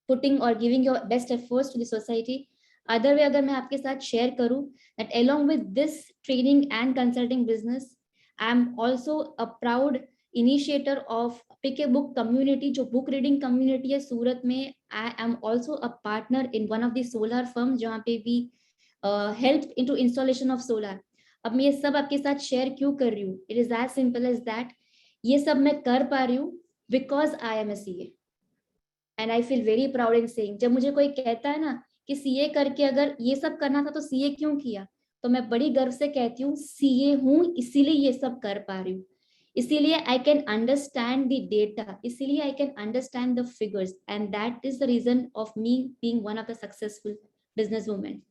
putting or giving your best efforts to the society. Other way अगर मैं आपके साथ share करूँ that along with this training and consulting business, I am also a proud initiator of Pick a Book community, जो book reading community है सूरत में. I am also a partner in one of the solar firms जहाँ पे we help into installation of solar. अब मैं ये सब आपके साथ शेयर क्यों कर रही हूँ? It is as simple as that. ये सब मैं कर पा रही हूँ because I am a CA. And I feel very proud in saying, जब मुझे कोई कहता है ना कि CA करके अगर ये सब करना था तो CA क्यों किया, तो मैं बड़ी गर्व से कहती हूँ CA हूँ इसीलिए ये सब कर पा रही हूँ, इसीलिए I can understand the data, इसीलिए I can understand the figures, and that is the reason of me being one of the successful business women.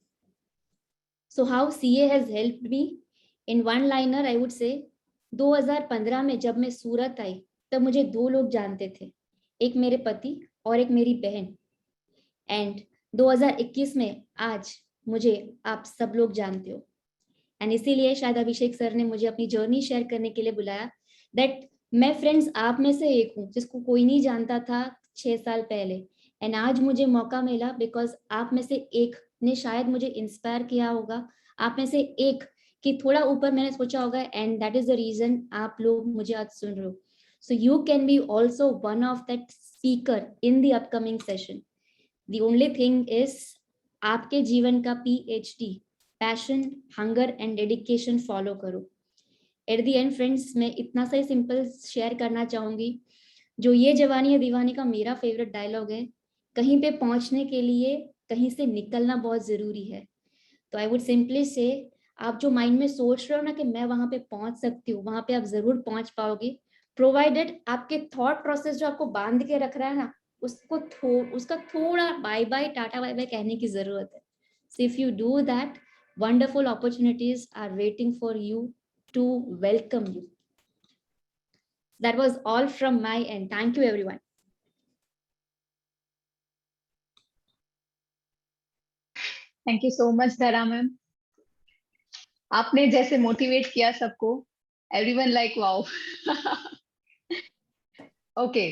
So how CA has helped me? In one liner I would say, 2015 में जब मैं सूरत आई तब मुझे 2 लोग जानते थे, एक मेरे पति और एक मेरी बहन. एंड 2021 में आज मुझे आप सब लोग जानते हो. एंड इसीलिए शायद अभिषेक सर ने मुझे अपनी जर्नी शेयर करने के लिए बुलाया. दैट मैं फ्रेंड्स आप में से एक हूँ जिसको कोई नहीं जानता था 6 साल पहले, एंड आज मुझे मौका मिला बिकॉज आप में से एक ने शायद मुझे इंस्पायर किया होगा, आप में से एक कि थोड़ा ऊपर मैंने सोचा होगा, and that is the reason आप लोग मुझे आज सुन रहे हो. So you can be also one of that speaker in the upcoming session. The only thing is आपके जीवन का PhD, passion, hunger and dedication follow करो. एट द एंड फ्रेंड्स, मैं इतना सा ही सिंपल शेयर करना चाहूंगी. जो ये जवानी है दीवानी का मेरा फेवरेट डायलॉग है, कहीं पे पहुंचने के लिए कहीं से निकलना बहुत जरूरी है. तो आई वुड सिंपली से, आप जो माइंड में सोच रहे हो ना कि मैं वहां पे पहुंच सकती हूँ, वहां पे आप जरूर पहुंच पाओगे, प्रोवाइडेड आपके थॉट प्रोसेस जो आपको बांध के रख रहा है ना, उसका थोड़ा bye bye tata bye bye कहने की जरूरत है. So if you do that, wonderful opportunities are waiting for you to welcome you. That was all from my end. Thank you everyone. Thank you so much धरा ma'am. आपने जैसे motivate किया सबको, everyone like wow. Okay,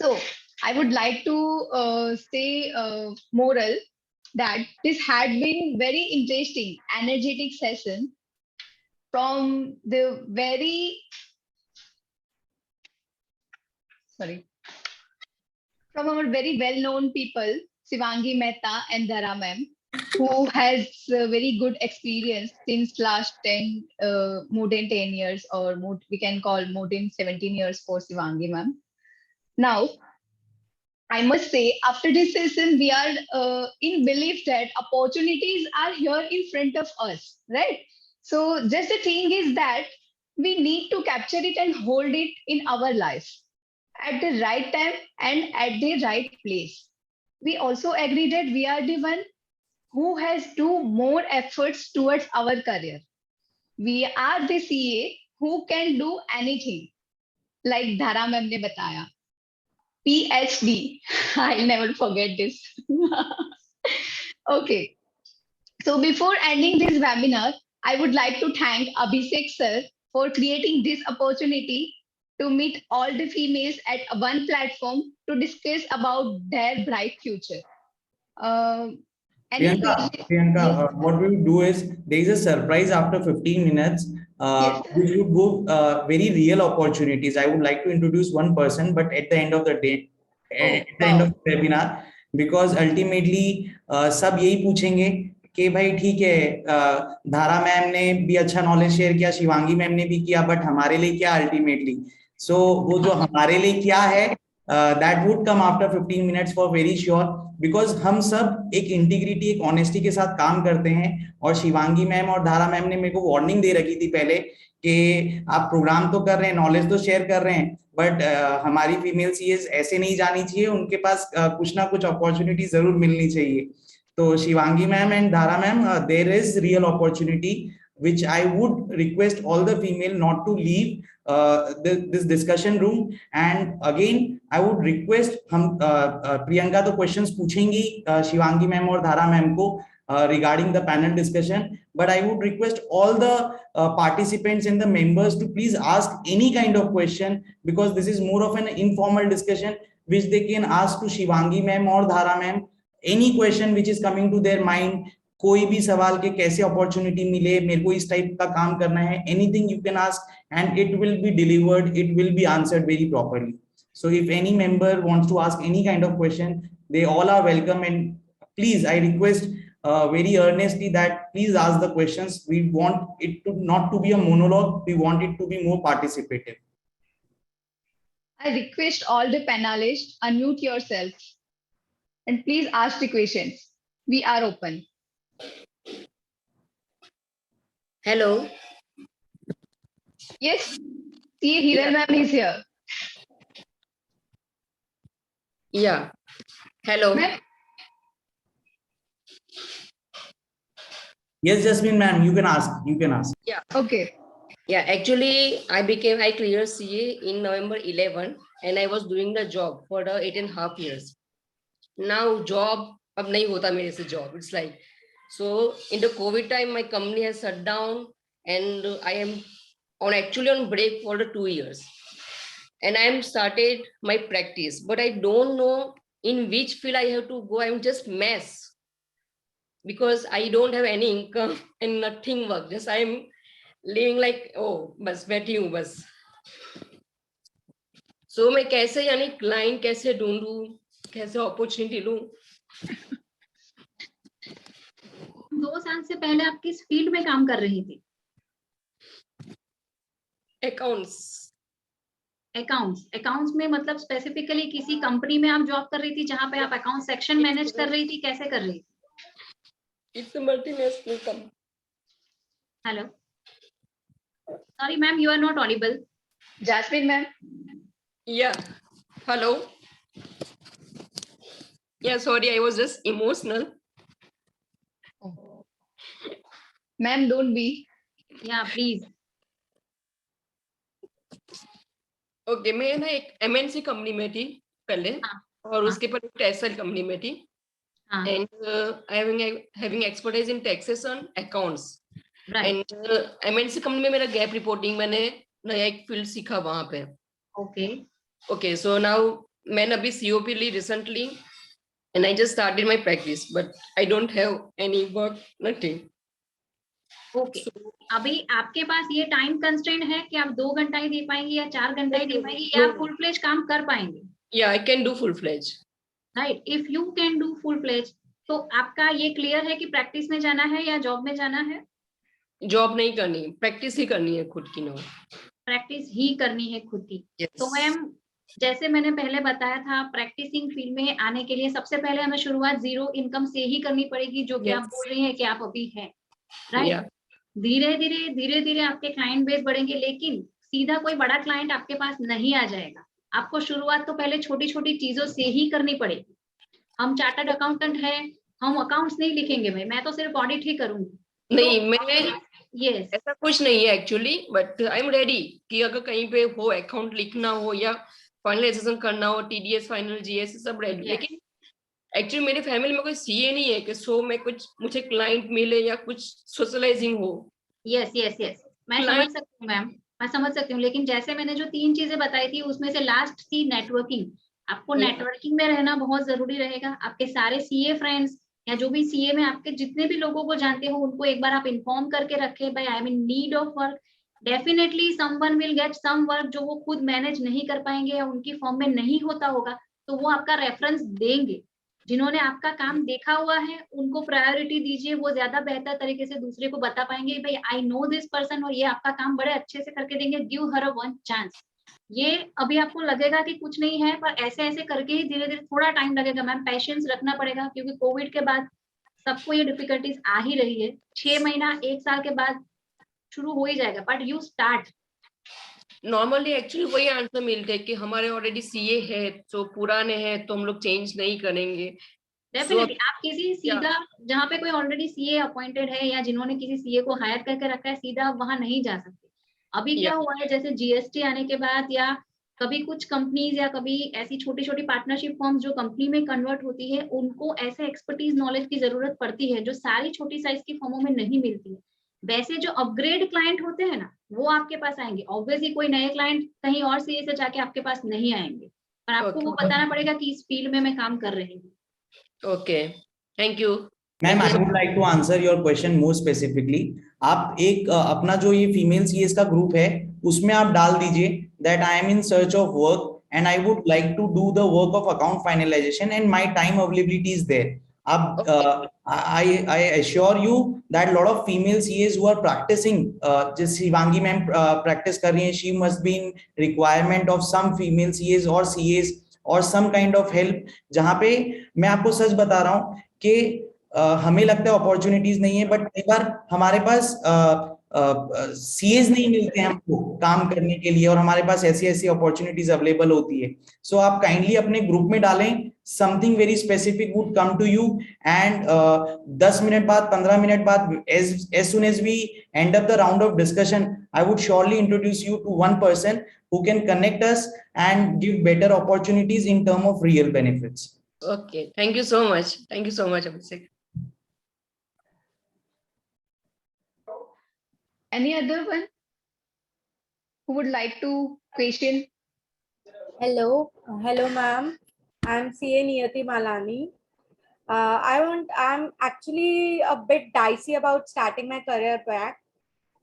so I would like to say moral that this had been very interesting, energetic session from the very from our very well-known people, Shivangi Mehta and Dhara ma'am, who has very good experience since last 10, more than 10 years, or more, we can call more than 17 years for Shivangi ma'am. Now, I must say, after this session, we are in belief that opportunities are here in front of us, right? So just the thing is that we need to capture it and hold it in our life at the right time and at the right place. We also agree that we are the one who has do more efforts towards our career. We are the CA who can do anything, like Dhara ma'am ne bataya. PhD. I'll never forget this. Okay. So before ending this webinar, I would like to thank Abhishek sir for creating this opportunity to meet all the females at one platform to discuss about their bright future. Any Priyanka, yes, what we will do is there is a surprise after 15 minutes. yes, We should go very real opportunities. I would like to introduce one person, but at the end of the day, oh at the end wow. of the webinar, because ultimately सब यही पूछेंगे कि भाई ठीक है, धारा ma'am ने भी अच्छा नॉलेज शेयर किया, शिवांगी मैम ने भी किया, बट हमारे लिए क्या अल्टीमेटली. सो वो जो हमारे लिए क्या है, that would come after 15 minutes for very sure, because हम सब एक इंटीग्रिटी, एक ऑनेस्टी के साथ काम करते हैं. और शिवांगी मैम और धारा मैम ने मेरे को वार्निंग दे रखी थी पहले कि आप प्रोग्राम तो कर रहे हैं, नॉलेज तो शेयर कर रहे हैं, बट हमारी फीमेल सीएस ऐसे नहीं जानी चाहिए, उनके पास कुछ ना कुछ अपॉर्चुनिटी जरूर मिलनी चाहिए. तो Shivangi ma'am and Dhara ma'am, there is real opportunity which I would request all the female not to leave this discussion room. And again I would request, हम प्रियंका तो questions पूछेंगी शिवांगी मैम और धारा मैम को regarding the panel discussion, but I would request all the participants and the members to please ask any kind of question, because this is more of an informal discussion which they can ask to Shivangi ma'am or Dhara ma'am any question which is coming to their mind. कोई भी सवाल के कैसे opportunity मिले, मेरे को इस type का काम करना है, anything you can ask and it will be delivered, it will be answered very properly. So if any member wants to ask any kind of question, they all are welcome. And please, I request very earnestly that please ask the questions. We want it to not to be a monologue. We want it to be more participative. I request all the panelists unmute yourself and please ask the questions. We are open. Hello. Yes, see Hiran ma'am is here. Yeah. Hello. Ma'am, Yes, Jasmine ma'am, you can ask. You can ask. Yeah. okay. Yeah. Actually, I cleared CA in November 11, and I was doing the job for the 8.5 years. Now job ab nahi hota mere se job. It's like, so in the COVID time, my company has shut down, and I am actually on break for the 2 years. And I am started my practice, but I don't know in which field I have to go. I'm just mess. because I don't have any income and nothing work. Just I'm living like, oh, बस बैठी हूँ बस. So मैं कैसे यानी client कैसे ढूंढूं, कैसे opportunity लूं? 2 साल से पहले आप किस फील्ड में काम कर रही थी? अकाउंट्स. अकाउंट्स में मतलब स्पेसिफिकली किसी कंपनी में आप जॉब कर रही थी जहां पे आप अकाउंट सेक्शन मैनेज कर रही थी, कैसे कर रही थी? It's multinational company. Hello, sorry ma'am, you are not audible. Jasmine ma'am. Yeah. Hello. Yeah, sorry, I was just emotional. Ma'am, don't be. या प्लीज. ओके, मैं ना एक एमएनसी कंपनी में थी पहले, हाँ, और उसके पर एक टेक्सटाइल कंपनी में थी. हाँ, and having expertise in taxation accounts. Right. And MNC company में मेरा गैप रिपोर्टिंग, मैंने नया एक फील्ड सीखा वहां पे. ओके. ओके, सो नाउ मैंने अभी सीओपी ली recently and I just started my practice, but I don't have any work, nothing. Okay, अभी आपके पास ये टाइम कंस्ट्रेंट है कि आप 2 घंटा ही दे पाएंगे या 4 घंटा ही दे पाएंगे, या No. फुल फ्लेज काम कर पाएंगे? या I can do full fledge. Right, if you can do full fledge, तो आपका ये क्लियर है कि प्रैक्टिस में जाना है या जॉब में जाना है? जॉब नहीं करनी, प्रैक्टिस ही करनी है खुद की. नो, प्रैक्टिस ही करनी है खुद की. yes. तो मैम, जैसे मैंने पहले बताया था, प्रैक्टिसिंग फील्ड में आने के लिए सबसे पहले हमें शुरुआत 0 इनकम से ही करनी पड़ेगी, जो कि Yes. आप बोल रही हैं कि आप अभी हैं. राइट. Yeah. धीरे धीरे आपके क्लाइंट बेस बढ़ेंगे, लेकिन सीधा कोई बड़ा क्लाइंट आपके पास नहीं आ जाएगा. आपको शुरुआत तो पहले छोटी छोटी चीजों से ही करनी पड़ेगी. हम चार्टर्ड अकाउंटेंट है, हम अकाउंट्स नहीं लिखेंगे, मैं तो सिर्फ ऑडिट ही करूंगी. नहीं, मैं यस, ऐसा कुछ नहीं है actually, but I am ready कि अगर कहीं पे हो अकाउंट लिखना हो या फाइनलाइजेशन करना हो, टीडीएस, फाइनल, जीएस, सब रेडी. Yes. लेकिन एक्चुअली मेरी फैमिली में कोई सीए नहीं है कि सो मैं कुछ मुझे क्लाइंट मिले या कुछ सोशलाइजिंग हो. यस, यस, यस, मैं समझ सकती हूँ मैम, मैं समझ सकती हूँ. लेकिन जैसे मैंने जो 3 चीजें बताई थी, उसमें से लास्ट थी नेटवर्किंग. आपको Yeah. नेटवर्किंग में रहना बहुत जरूरी रहेगा. आपके सारे सीए फ्रेंड्स या जो भी सीए में आपके जितने भी लोगों को जानते हो, उनको एक बार आप इन्फॉर्म करके रखें, भाई I am in need of work. Definitely someone will get some work जो वो खुद मैनेज नहीं कर पाएंगे या उनकी फॉर्म में नहीं होता होगा, तो वो आपका रेफरेंस देंगे. जिन्होंने आपका काम देखा हुआ है उनको प्रायोरिटी दीजिए, वो ज्यादा बेहतर तरीके से दूसरे को बता पाएंगे, भाई आई नो दिस पर्सन और ये आपका काम बड़े अच्छे से करके देंगे, give her a one chance. ये अभी आपको लगेगा कि कुछ नहीं है, पर ऐसे ऐसे करके ही धीरे धीरे, थोड़ा टाइम लगेगा मैम, पेशेंस रखना पड़ेगा, क्योंकि कोविड के बाद सबको ये डिफिकल्टीज आ ही रही है. 6 महीना 1 साल के बाद शुरू हो ही जाएगा, but you start. Normally actually वही आंसर मिलते हैं कि हमारे ऑलरेडी सीए है, तो पुराने हैं तो हम लोग चेंज नहीं करेंगे. डेफिनेटली आप किसी सीधा, जहाँ पे कोई ऑलरेडी सीए अपॉइंटेड है या जिन्होंने किसी सीए को हायर करके रखा है, सीधा आप वहां नहीं जा सकते. अभी क्या हुआ है, जैसे जीएसटी आने के बाद या कभी कुछ कंपनीज या कभी ऐसी छोटी छोटी पार्टनरशिप फॉर्म्स जो कंपनी में कन्वर्ट होती है, उनको ऐसे एक्सपर्टीज नॉलेज की जरूरत पड़ती है जो सारी छोटी साइज की फॉर्मों में नहीं मिलती है. वैसे जो अपग्रेड क्लाइंट होते हैं ना, वो आपके पास आएंगे. ऑब्वियसली कोई नए क्लाइंट कहीं और सीए से जाके आपके पास नहीं आएंगे, पर आपको वो बताना पड़ेगा कि इस फील्ड में मैं काम कर रही हूँ. Okay, thank you. Ma'am, I would like to answer your question more specifically. आप एक अपना जो ये फीमेल सीएस का ग्रुप है, उसमें आप डाल दीजिए that I am in search of work and I would like to do the work of account finalization and my time availability is there. I assure you that lot of female CAs who are practicing, just Shivangi ma'am practice कर रही हैं, she must be in requirement of some female CAs or CAs or some kind of help. जहाँ पे मैं आपको सच बता रहा हूँ कि हमें लगता है अपॉर्चुनिटीज नहीं है, बट कई बार हमारे पास सीएज नहीं मिलते हैं हमको काम करने के लिए, और हमारे पास ऐसी ऐसी अपॉर्चुनिटीज अवेलेबल होती है. सो आप काइंडली अपने ग्रुप में डालें, something very specific would come to you, and 10 minute बाद, 15 मिनट बाद, as soon as we end up the round of discussion, I would surely introduce you to one person who can connect us and give better opportunities in term of real benefits. Okay, thank you so much. Thank you so much, Abhishek. Any other one who would like to question? Hello, ma'am. I'm CA Niyati Malani. I'm actually a bit dicey about starting my career back.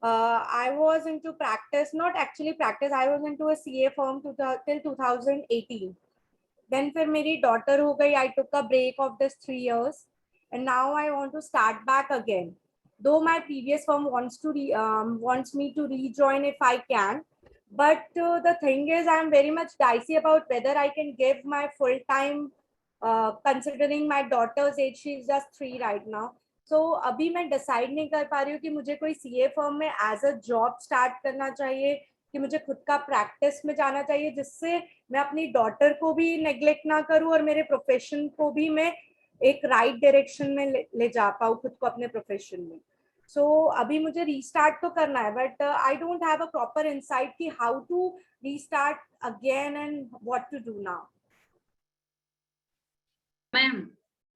I was into practice, not actually practice, I was into a CA firm till 2018. Then फिर मेरी daughter हो गई, I took a break of this 3 years, and now I want to start back again. Though my previous firm wants me to rejoin if I can, but the thing is, I'm very much dicey about whether I can give my full time, considering my daughter's age. She is just 3 right now. So अभी मैं decide नहीं कर पा रही हूँ कि मुझे कोई CA firm में as a job start करना चाहिए, कि मुझे खुद का प्रैक्टिस में जाना चाहिए, जिससे मैं अपनी डॉटर को भी नेग्लेक्ट ना करूं और मेरे प्रोफेशन को भी मैं एक राइट डायरेक्शन में ले जा पाऊं, खुद को अपने प्रोफेशन में. सो अभी मुझे रीस्टार्ट तो करना है, but I don't have a proper insight कि how to restart again and what to do now. Ma'am,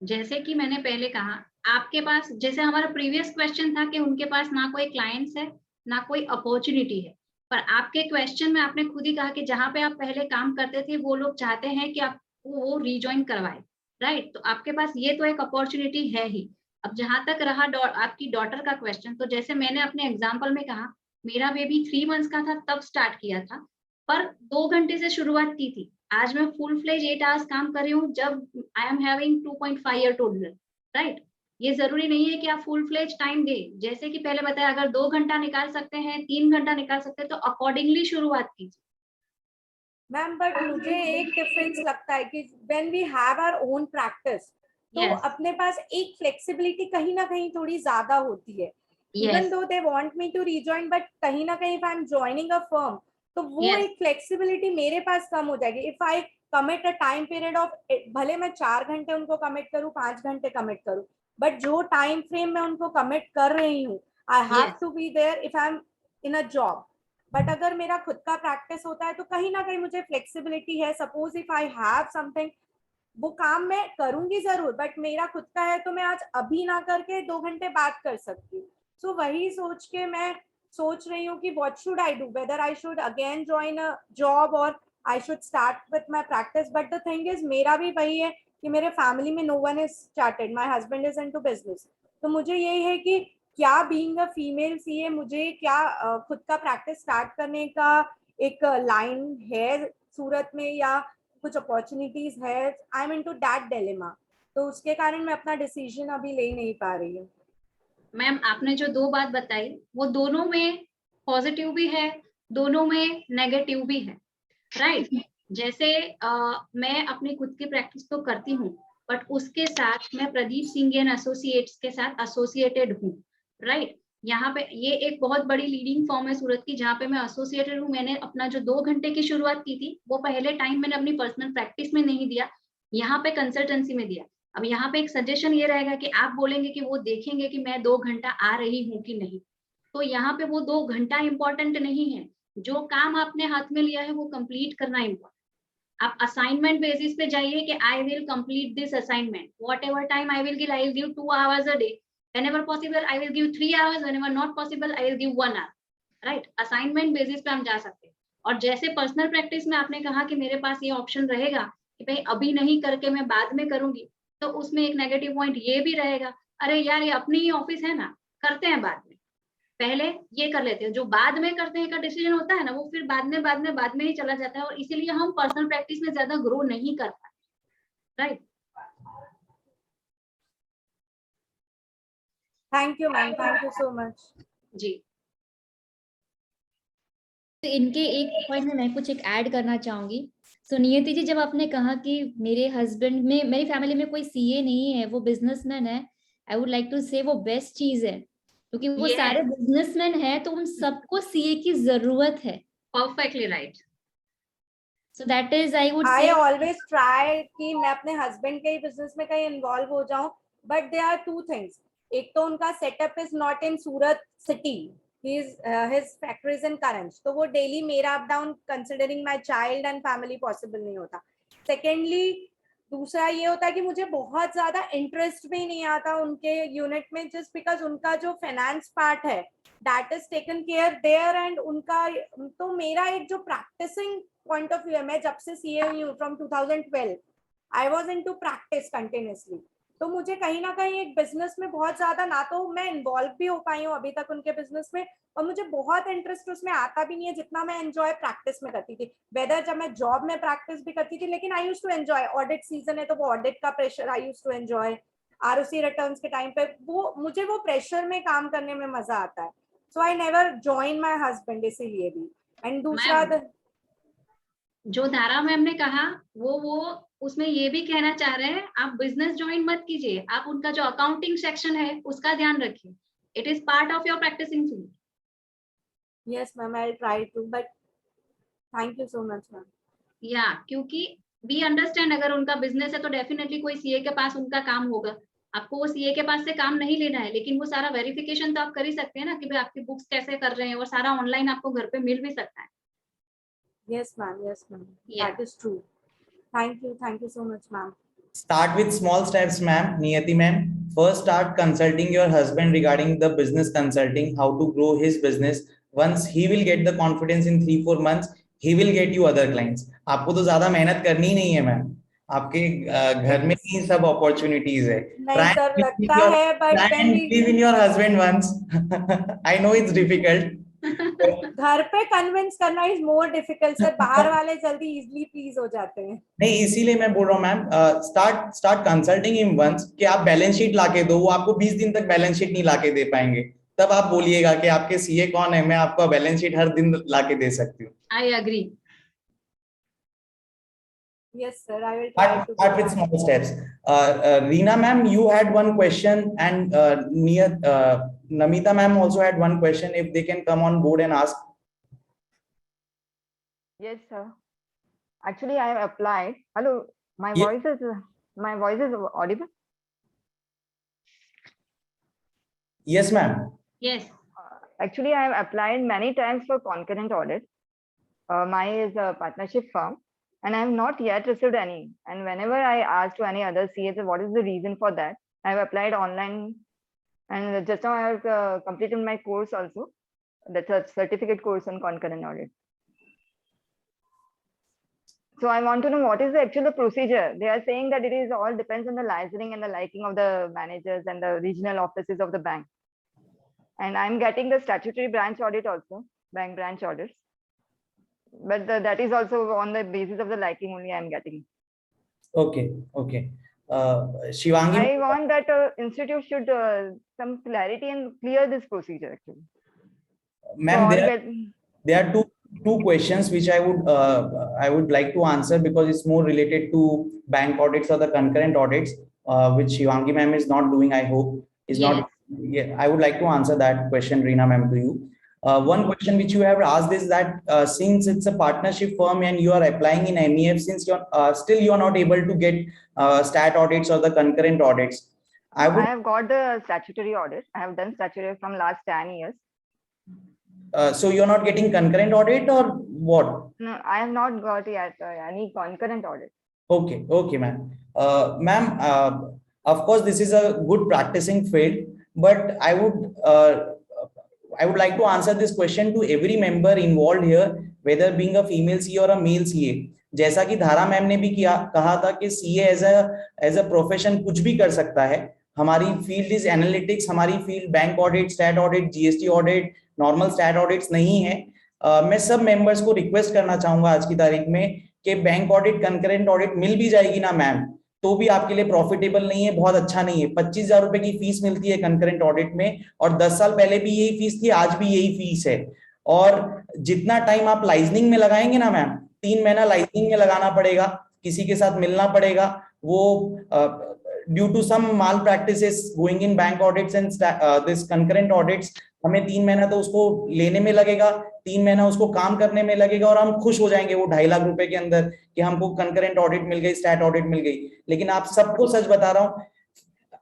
जैसे कि मैंने पहले कहा, आपके पास, जैसे हमारा प्रीवियस क्वेश्चन था कि उनके पास ना कोई क्लाइंट्स है ना कोई अपॉर्चुनिटी है, पर आपके क्वेश्चन में आपने खुद ही कहा कि जहां पे आप पहले काम करते थे वो लोग चाहते हैं कि आपको वो रीजॉइन करवाए, राइट? तो आपके पास ये तो एक अपॉर्चुनिटी है ही. अब जहां तक रहा आपकी डॉटर का क्वेश्चन, तो जैसे मैंने अपने एग्जाम्पल में कहा, मेरा बेबी 3 मंथ्स का था तब स्टार्ट किया था, पर 2 घंटे से शुरुआत की थी. आज मैं फुल फ्लेज 8 आवर्स काम कर रही हूँ जब I am having 2.5 year toddler, right? ये जरूरी नहीं है कि आप फुल फ्लेज टाइम दे. जैसे कि पहले बताया, अगर 2 घंटा निकाल सकते हैं, 3 घंटा निकाल सकते हैं, तो अकॉर्डिंगली शुरुआत कीजिए. मैम, बट मुझे एक डिफरेंस लगता है कि when we have our own practice, तो Yes. अपने पास एक फ्लेक्सिबिलिटी कहीं ना कहीं थोड़ी ज्यादा होती है. Even though they want me to rejoin, but कहीं ना कहीं if I am joining a firm, तो वो Yes. एक फ्लेक्सिबिलिटी मेरे पास कम हो जाएगी. If I commit a time period of, भले मैं 4 घंटे उनको कमिट करूं, 5 घंटे कमिट करूं, बट जो टाइम फ्रेम में उनको कमिट कर रही हूँ, I have Yes. To be there if I am in a job. But अगर मेरा खुद का प्रैक्टिस होता है तो कहीं ना कहीं मुझे फ्लेक्सिबिलिटी है. Suppose if I have something, वो काम मैं करूंगी जरूर, बट मेरा खुद का है तो मैं आज अभी ना करके 2 घंटे बाद कर सकती हूँ. सो वही सोच के मैं सोच रही हूँ कि what should I do, whether I should again join a job और I should start with my practice. But the thing is, मेरा भी वही है कि मेरे फैमिली में no one is started, my husband is into business. तो मुझे यही है कि क्या बीइंग अ फीमेल सीए मुझे क्या खुद का प्रैक्टिस स्टार्ट करने का एक लाइन है सूरत में, या कुछ अपॉर्चुनिटीज है. I am into that dilemma, तो उसके कारण मैं अपना डिसीजन अभी ले नहीं पा रही हूँ. मैम, आपने जो 2 बात बताई, वो दोनों में पॉजिटिव भी है, दोनों में नेगेटिव भी है, राइट? जैसे मैं अपनी खुद की प्रैक्टिस तो करती हूँ, बट उसके साथ मैं प्रदीप सिंह एंड एसोसिएट्स के साथ एसोसिएटेड हूँ, राइट? यहाँ पे ये एक बहुत बड़ी लीडिंग फॉर्म है सूरत की, जहाँ पे मैं एसोसिएटेड हूँ. मैंने अपना जो 2 घंटे की शुरुआत की थी, वो पहले टाइम मैंने अपनी पर्सनल प्रैक्टिस में नहीं दिया, यहाँ पे कंसल्टेंसी में दिया. अब यहाँ पे एक सजेशन ये रहेगा कि आप बोलेंगे कि वो देखेंगे कि मैं 2 घंटा आ रही हूँ कि नहीं, तो यहाँ पे वो 2 घंटा इंपॉर्टेंट नहीं है. जो काम आपने हाथ में लिया है वो कंप्लीट करना इंपॉर्टेंट. आप असाइनमेंट बेसिस पे जाइए कि I will complete this assignment, what ever time I will give, I will give 2 hours a day. Whenever possible I will give 3 hours, whenever not possible I will give 1 hour, right? Assignment basis पे हम जा सकते हैं. और जैसे personal practice में आपने कहा कि मेरे पास ये ऑप्शन रहेगा कि भाई अभी नहीं करके मैं बाद में करूंगी, तो उसमें एक नेगेटिव पॉइंट ये भी रहेगा, अरे यार ये अपनी ही ऑफिस है ना, करते हैं बाद में, पहले ये कर लेते हैं. जो बाद में करते हैं का डिसीजन होता है ना, वो फिर बाद में ही चला जाता है, और इसीलिए हम पर्सनल प्रैक्टिस में ज्यादा ग्रो नहीं कर पाते, right? Thank you ma'am, thank you so much. जी. तो इनके एक पॉइंट में मैं कुछ एक ऐड करना चाहूंगी. सो नियति जी, जब आपने कहा कि मेरे हस्बैंड में, मेरी फैमिली में कोई सीए नहीं है, वो बिजनेसमैन है, आई वुड लाइक टू से वो बेस्ट चीज है, क्योंकि वो Yes. सारे बिजनेसमैन है, तो उन सबको सीए की जरूरत है. Perfectly right. So that is, I would I से, ऑलवेज ट्राई कि मैं अपने हस्बैंड के ही बिजनेस में कहीं इन्वॉल्व हो जाऊं, बट दे आर 2 थिंग्स. एक तो उनका setup is not in Surat city, his factory is in Karanj, तो वो डेली मेरा up down considering my child and family possible नहीं होता. सेकेंडली, दूसरा ये होता है कि मुझे बहुत ज्यादा इंटरेस्ट भी नहीं आता उनके यूनिट में, जस्ट बिकॉज उनका जो फाइनेंस पार्ट है that is taken care there, and उनका, तो मेरा एक जो प्रैक्टिसिंग पॉइंट ऑफ व्यू है, मैं जब से सीए हुई हूँ from 2012, I was into practice continuously, तो मुझे कहीं ना कहीं एक बिजनेस में बहुत ज्यादा, ना तो मैं इन्वॉल्व भी हो पाई हूँ अभी तक उनके बिजनेस में, और मुझे बहुत इंटरेस्ट उसमें आता भी नहीं है जितना मैं एंजॉय प्रैक्टिस में करती थी। वेदर जब मैं जॉब में प्रैक्टिस भी करती थी, लेकिन I use to enjoy, audit season है तो वो ऑडिट का pressure I use to enjoy, ROC returns के टाइम पे वो प्रेशर में काम करने में मजा आता है। So I never join my husband इसीलिए भी। एंड दूसरा जो धारा मैम ने कहा वो उसमें ये भी कहना चाह रहे हैं, आप बिजनेस ज्वाइन मत कीजिए, आप उनका जो अकाउंटिंग सेक्शन है उसका ध्यान रखिए, it is part of your practicing field. Yes ma'am, I try to, but thank you so much ma'am. या क्योंकि वी अंडरस्टैंड, अगर उनका बिजनेस है तो डेफिनेटली कोई सीए के पास उनका काम होगा, आपको वो सीए के पास से काम नहीं लेना है, लेकिन वो सारा वेरिफिकेशन तो आप कर ही सकते हैं ना, कि भाई आपकी बुक्स कैसे कर रहे हैं, और सारा ऑनलाइन आपको घर पे मिल भी सकता है। Yes, ma'am. Yes, ma'am. Yeah. That is true. Thank you. Thank you so much, ma'am. Start with small steps, ma'am. Niyati ma'am, first start consulting your husband regarding the business consulting, how to grow his business. Once he will get the confidence in 3-4 months, he will get you other clients. आपको तो ज्यादा मेहनत करनी नहीं है ma'am, आपके घर में ही सब अपॉर्चुनिटीज है. नहीं सर, लगता है, but when we believe in your husband once. I know it's difficult. घर पे कन्विंस करना इज मोर डिफिकल्ट सर, बाहर वाले जल्दी इजीली प्लीज हो जाते हैं। नहीं, इसीलिए मैं बोल रहा हूँ ma'am, start consulting him once, कि आप बैलेंस शीट लाके दो, वो आपको 20 दिन तक बैलेंस शीट नहीं लाके दे पाएंगे, तब आप बोलिएगा कि आपके सीए कौन है, मैं आपको बैलेंस शीट हर दिन लाके दे सकती हूँ. I agree. Yes sir, I will try to Start with small steps. Reena ma'am, you had one question, and Namita ma'am also had one question. If they can come on board and ask. Yes, sir. Actually, I have applied. Hello, my Yeah. voice is audible. Yes, ma'am. Yes. Actually, I have applied many times for concurrent audit. Mine is a partnership firm, and I have not yet received any. And whenever I ask to any other CA, what is the reason for that? I have applied online, and just now I have completed my course also. That's a certificate course on concurrent audit. So I want to know what is the actual procedure. They are saying that it is all depends on the licensing and the liking of the managers and the regional offices of the bank. And I'm getting the statutory branch audit also, bank branch audits. But that is also on the basis of the liking only I'm getting. Okay. Shivangi. I want that institute should some clarity and clear this procedure actually. Ma'am, So there are two questions which I would like to answer, because it's more related to bank audits or the concurrent audits, which Shivangi ma'am is not doing. I hope is Yes. not. Yeah, I would like to answer that question, Reena ma'am, to you. One question which you have asked is that since it's a partnership firm and you are applying in MEF, since you're still you are not able to get stat audits or the concurrent audits. I have got the statutory audit. I have done statutory from last 10 years. So you're not getting concurrent audit or what? No, I have not got yet any concurrent audit. Okay, ma'am. Ma'am, of course, this is a good practicing field, but I would like to answer this question to every member involved here, whether being a female CA or a male CA. जैसा कि धारा ma'am ने भी कहा था कि CA as a profession कुछ भी कर सकता है. हमारी फील्ड इज एनालिटिक्स, हमारी field bank audit, stat audit, GST audit, normal stat audits नहीं है. मैं सब मेंबर्स को रिक्वेस्ट करना चाहूंगा आज की तारीख में कि बैंक ऑडिट, कंकरेंट ऑडिट मिल भी जाएगी ना मैम, तो भी आपके लिए प्रॉफिटेबल नहीं है, बहुत अच्छा नहीं है. 25,000 रुपए की फीस मिलती है कंकरेंट ऑडिट में, और 10 साल पहले भी यही फीस थी, आज भी यही फीस है. और जितना टाइम आप लाइजनिंग में लगाएंगे ना मैम, 3 महीना लाइजनिंग में लगाना पड़ेगा, किसी के साथ मिलना पड़ेगा, वो due to some malpractices going in bank audits and this concurrent audits, हमें 3 महीना तो उसको लेने में लगेगा, 3 महीना उसको काम करने में लगेगा, और हम खुश हो जाएंगे वो 2.5 लाख रुपए के अंदर कि हमको कंकरेंट ऑडिट मिल गई, स्टैट ऑडिट मिल गई. लेकिन आप सबको सच बता रहा हूं,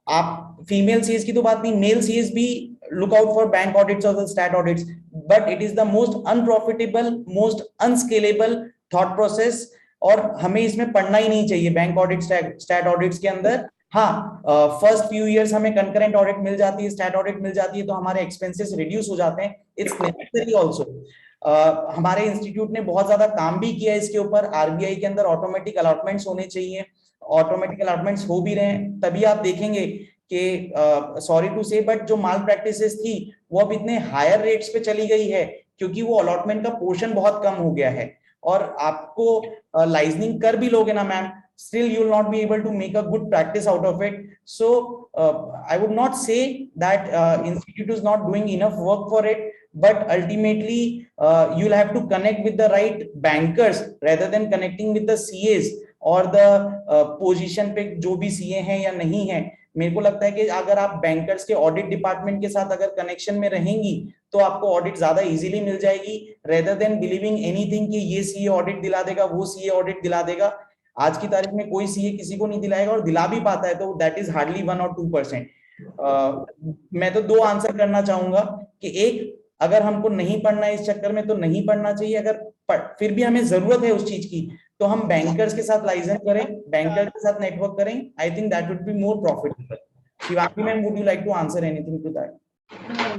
आप फीमेल सीएस की तो बात नहीं, मेल सीएस भी look out for bank audits और stat audits, but it is the most unprofitable, most unscalable thought process, और हमें इसमें पढ़ना ही नहीं चाहिए बैंक ऑडिट, स्टैट ऑडिट्स के अंदर. हाँ, फर्स्ट फ्यू इयर्स हमें कंकरेंट ऑडिट मिल जाती है, स्टैट ऑडिट मिल जाती है, तो हमारे एक्सपेंसेस रिड्यूस हो जाते हैं. It's necessary also. हमारे इंस्टीट्यूट ने बहुत ज्यादा काम भी किया है इसके ऊपर. आरबीआई के अंदर ऑटोमेटिक अलॉटमेंट्स होने चाहिए, ऑटोमेटिक अलॉटमेंट्स हो भी रहे हैं, तभी आप देखेंगे कि सॉरी टू से बट जो माल प्रैक्टिसेस थी वो अब इतने हायर रेट्स पे चली गई है क्योंकि वो अलॉटमेंट का पोर्शन बहुत कम हो गया है। और आपको लाइजनिंग कर भी लोगे ना ma'am, still you will not be able to make a good practice out of it. So I would not say that institute is not doing enough work for it, but ultimately you'll have to connect with the right bankers rather than connecting with the CAs और the position पे जो भी CA हैं या नहीं है। मेरे को लगता है कि अगर आप बैंकर्स के ऑडिट डिपार्टमेंट के साथ अगर कनेक्शन में रहेंगी तो आपको ऑडिट ज्यादा इजीली मिल जाएगी, रेदर देन बिलीविंग एनीथिंग कि ये सीए ऑडिट दिला देगा, वो सीए ऑडिट दिला देगा। आज की तारीख में कोई सीए किसी को नहीं दिलाएगा, और दिला भी पाता है तो दैट इज हार्डली 1 और 2%। मैं तो 2 आंसर करना चाहूंगा कि एक, अगर हमको नहीं पढ़ना है इस चक्कर में तो नहीं पढ़ना चाहिए, अगर फिर भी हमें जरूरत है उस चीज की तो हम बैंकर्स के साथ लाइजन करें, बैंकर के साथ नेटवर्क करें। I think that would be more profitable. Shivangi ma'am, would you like to answer anything to that?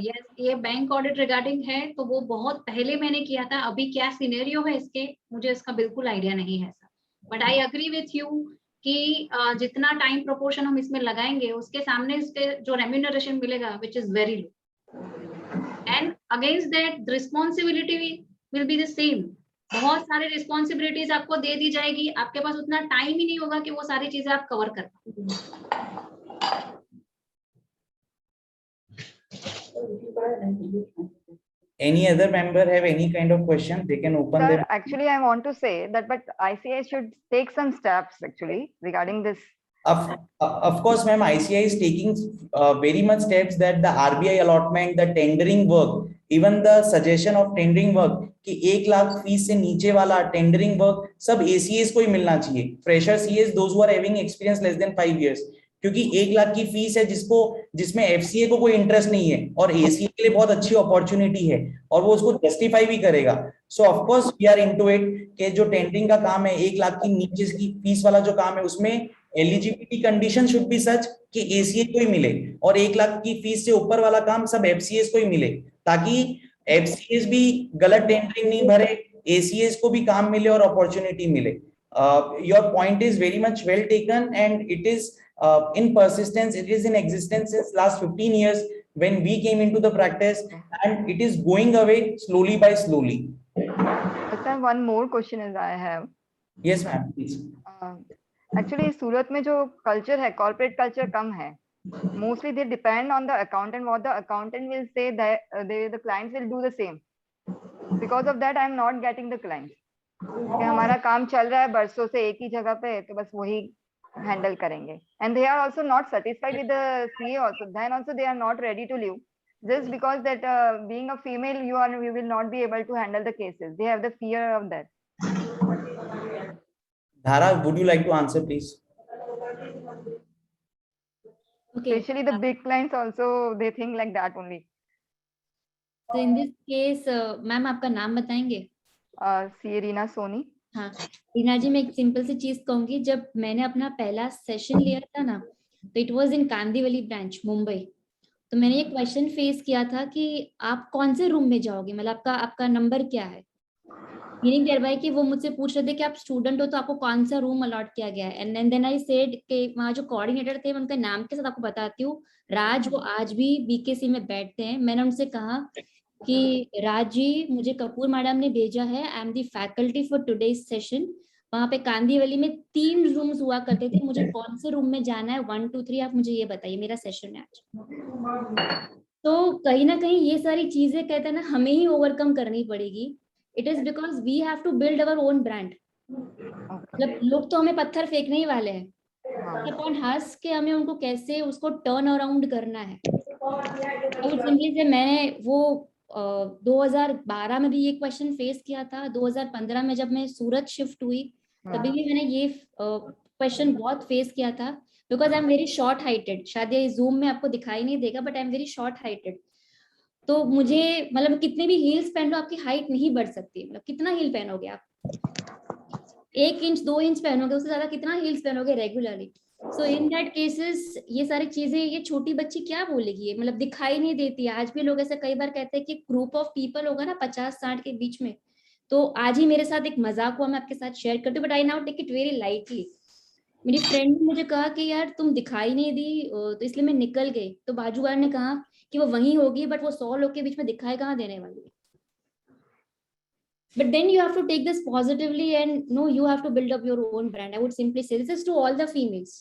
Yes, ये बैंक ऑडिट रिगार्डिंग है तो वो बहुत पहले मैंने किया था, अभी क्या सिनेरियो है इसके मुझे इसका बिल्कुल आइडिया नहीं है sir, but I agree with you कि जितना टाइम प्रोपोर्शन हम इसमें लगाएंगे उसके सामने इसके जो रेम्यूनरेशन मिलेगा which is very low, and against that responsibility will be the same. बहुत सारे रिस्पॉन्सिबिलिटीज आपको दे दी जाएगी, आपके पास उतना टाइम ही नहीं होगा कि वो सारी चीजें आप कवर कर पाए। Any other member have any kind of question? They can open Sir, their. actually, I want to say that, but ICI should take some steps actually regarding this. Of course, ma'am, ICI is taking very much steps that the RBI allotment, the tendering work, even the suggestion of tendering work कि 1 lakh fees से नीचे वाला tendering work सब ACAs को ही मिलना चाहिए, fresher CAs, those who are having experience less than 5 years, क्योंकि 1 लाख की फीस है जिसमें FCA को कोई इंटरेस्ट नहीं है और ACA के लिए बहुत अच्छी अपॉर्चुनिटी है और वो उसको जस्टिफाई भी करेगा। So of course we are into it कि जो टेंडरिंग का काम है 1 लाख की नीचे की फीस वाला जो काम है उसमें एलिजिबिलिटी कंडीशन शुड बी सच कि ACA को ही मिले, और 1 लाख की फीस से ऊपर वाला काम सब FCAs को ही मिले, ताकि FCAs भी गलत टेंडरिंग नहीं भरे, ACAs को भी काम मिले और अपॉर्चुनिटी मिले। Your point is very much well taken and it is in persistence, it is in existence since last 15 years when we came into the practice, and it is going away slowly by slowly. Sir, one more question is I have. Yes ma'am, please. Actually सूरत में जो culture है, corporate culture कम है, mostly they depend on the accountant, what the accountant will say that the clients will do the same. Because of that I am not getting the clients कि हमारा काम चल रहा है बरसों से एक ही जगह पे, तो बस वही handle करेंगे, and they are also not satisfied with the CA also, then also they are not ready to leave just because that being a female you will not be able to handle the cases, they have the fear of that. Dhara, would you like to answer please? Okay. Especially the big clients also they think like that only. So in this case, ma'am आपका नाम बताएंगे? CA Reena Soni. हाँ रीना जी, मैं एक simple सी चीज कहूंगी, जब मैंने अपना पहला सेशन लिया था ना तो it was in Kandivali branch Mumbai, तो मैंने ये क्वेश्चन फेस किया था कि आप कौन से रूम में जाओगे, मतलब आपका नंबर क्या है, मीनिंग देयर बाय कि वो मुझसे पूछ रहे थे कि आप स्टूडेंट हो तो आपको कौन सा रूम अलॉट किया गया है, एंड देन आई सेड कि वहाँ जो कोऑर्डिनेटर थे मैं उनके नाम के साथ आपको बताती हूँ, राज, वो आज भी BKC में बैठते हैं। मैंने उनसे कहा कि राज जी, मुझे कपूर मैडम ने भेजा है, I am the faculty for today's session. वहां पे कांदीवली में 3 रूम्स हुआ करते थे, मुझे कौन से रूम में जाना है 1 2 3 आप मुझे ये बताइए, मेरा सेशन है आज। तो कहीं ना कहीं ये सारी चीजें कहते हैं ना हमें ही ओवरकम करनी पड़ेगी। It is because we have to build our own brand. मतलब लोग तो हमें पत्थर फेंकने ही वाले हैं, अपन हंस के हमें उनको कैसे उसको टर्न अराउंड करना है। सिंपली से मैंने वो 2012 में भी ये क्वेश्चन फेस किया था, 2015 में जब मैं सूरत शिफ्ट हुई तभी भी मैंने ये क्वेश्चन बहुत फेस किया था, because I am very short heighted. शायद ये जूम में आपको दिखाई नहीं देगा but I am very short heighted. तो मुझे मतलब कितने भी हील्स पहन लो आपकी हाइट नहीं बढ़ सकती। मतलब कितना हील पहनोगे आप, 1 इंच 2 इंच पहनोगे, उससे ज्यादा कितना हील्स पहनोगे regularly. So in that cases ये सारी चीजें ये छोटी बच्ची क्या बोलेगी, मतलब दिखाई नहीं देती। आज भी लोग ऐसे कई बार कहते हैं कि ग्रुप ऑफ पीपल होगा ना 50-60 के बीच में, तो आज ही मेरे साथ एक मजाक हुआ, मैं आपके साथ शेयर करती हूँ, but I now take it very lightly. मेरी फ्रेंड ने मुझे कहा कि यार तुम दिखाई नहीं दी तो इसलिए मैं निकल गई, तो बाजू वाले ने कहा कि वो वहीं होगी, बट वो 100 लोग के बीच में दिखाई कहाँ देने वाली है. But then you have to take this positively and no, you have to build up your own brand. I would simply say this is to all the females.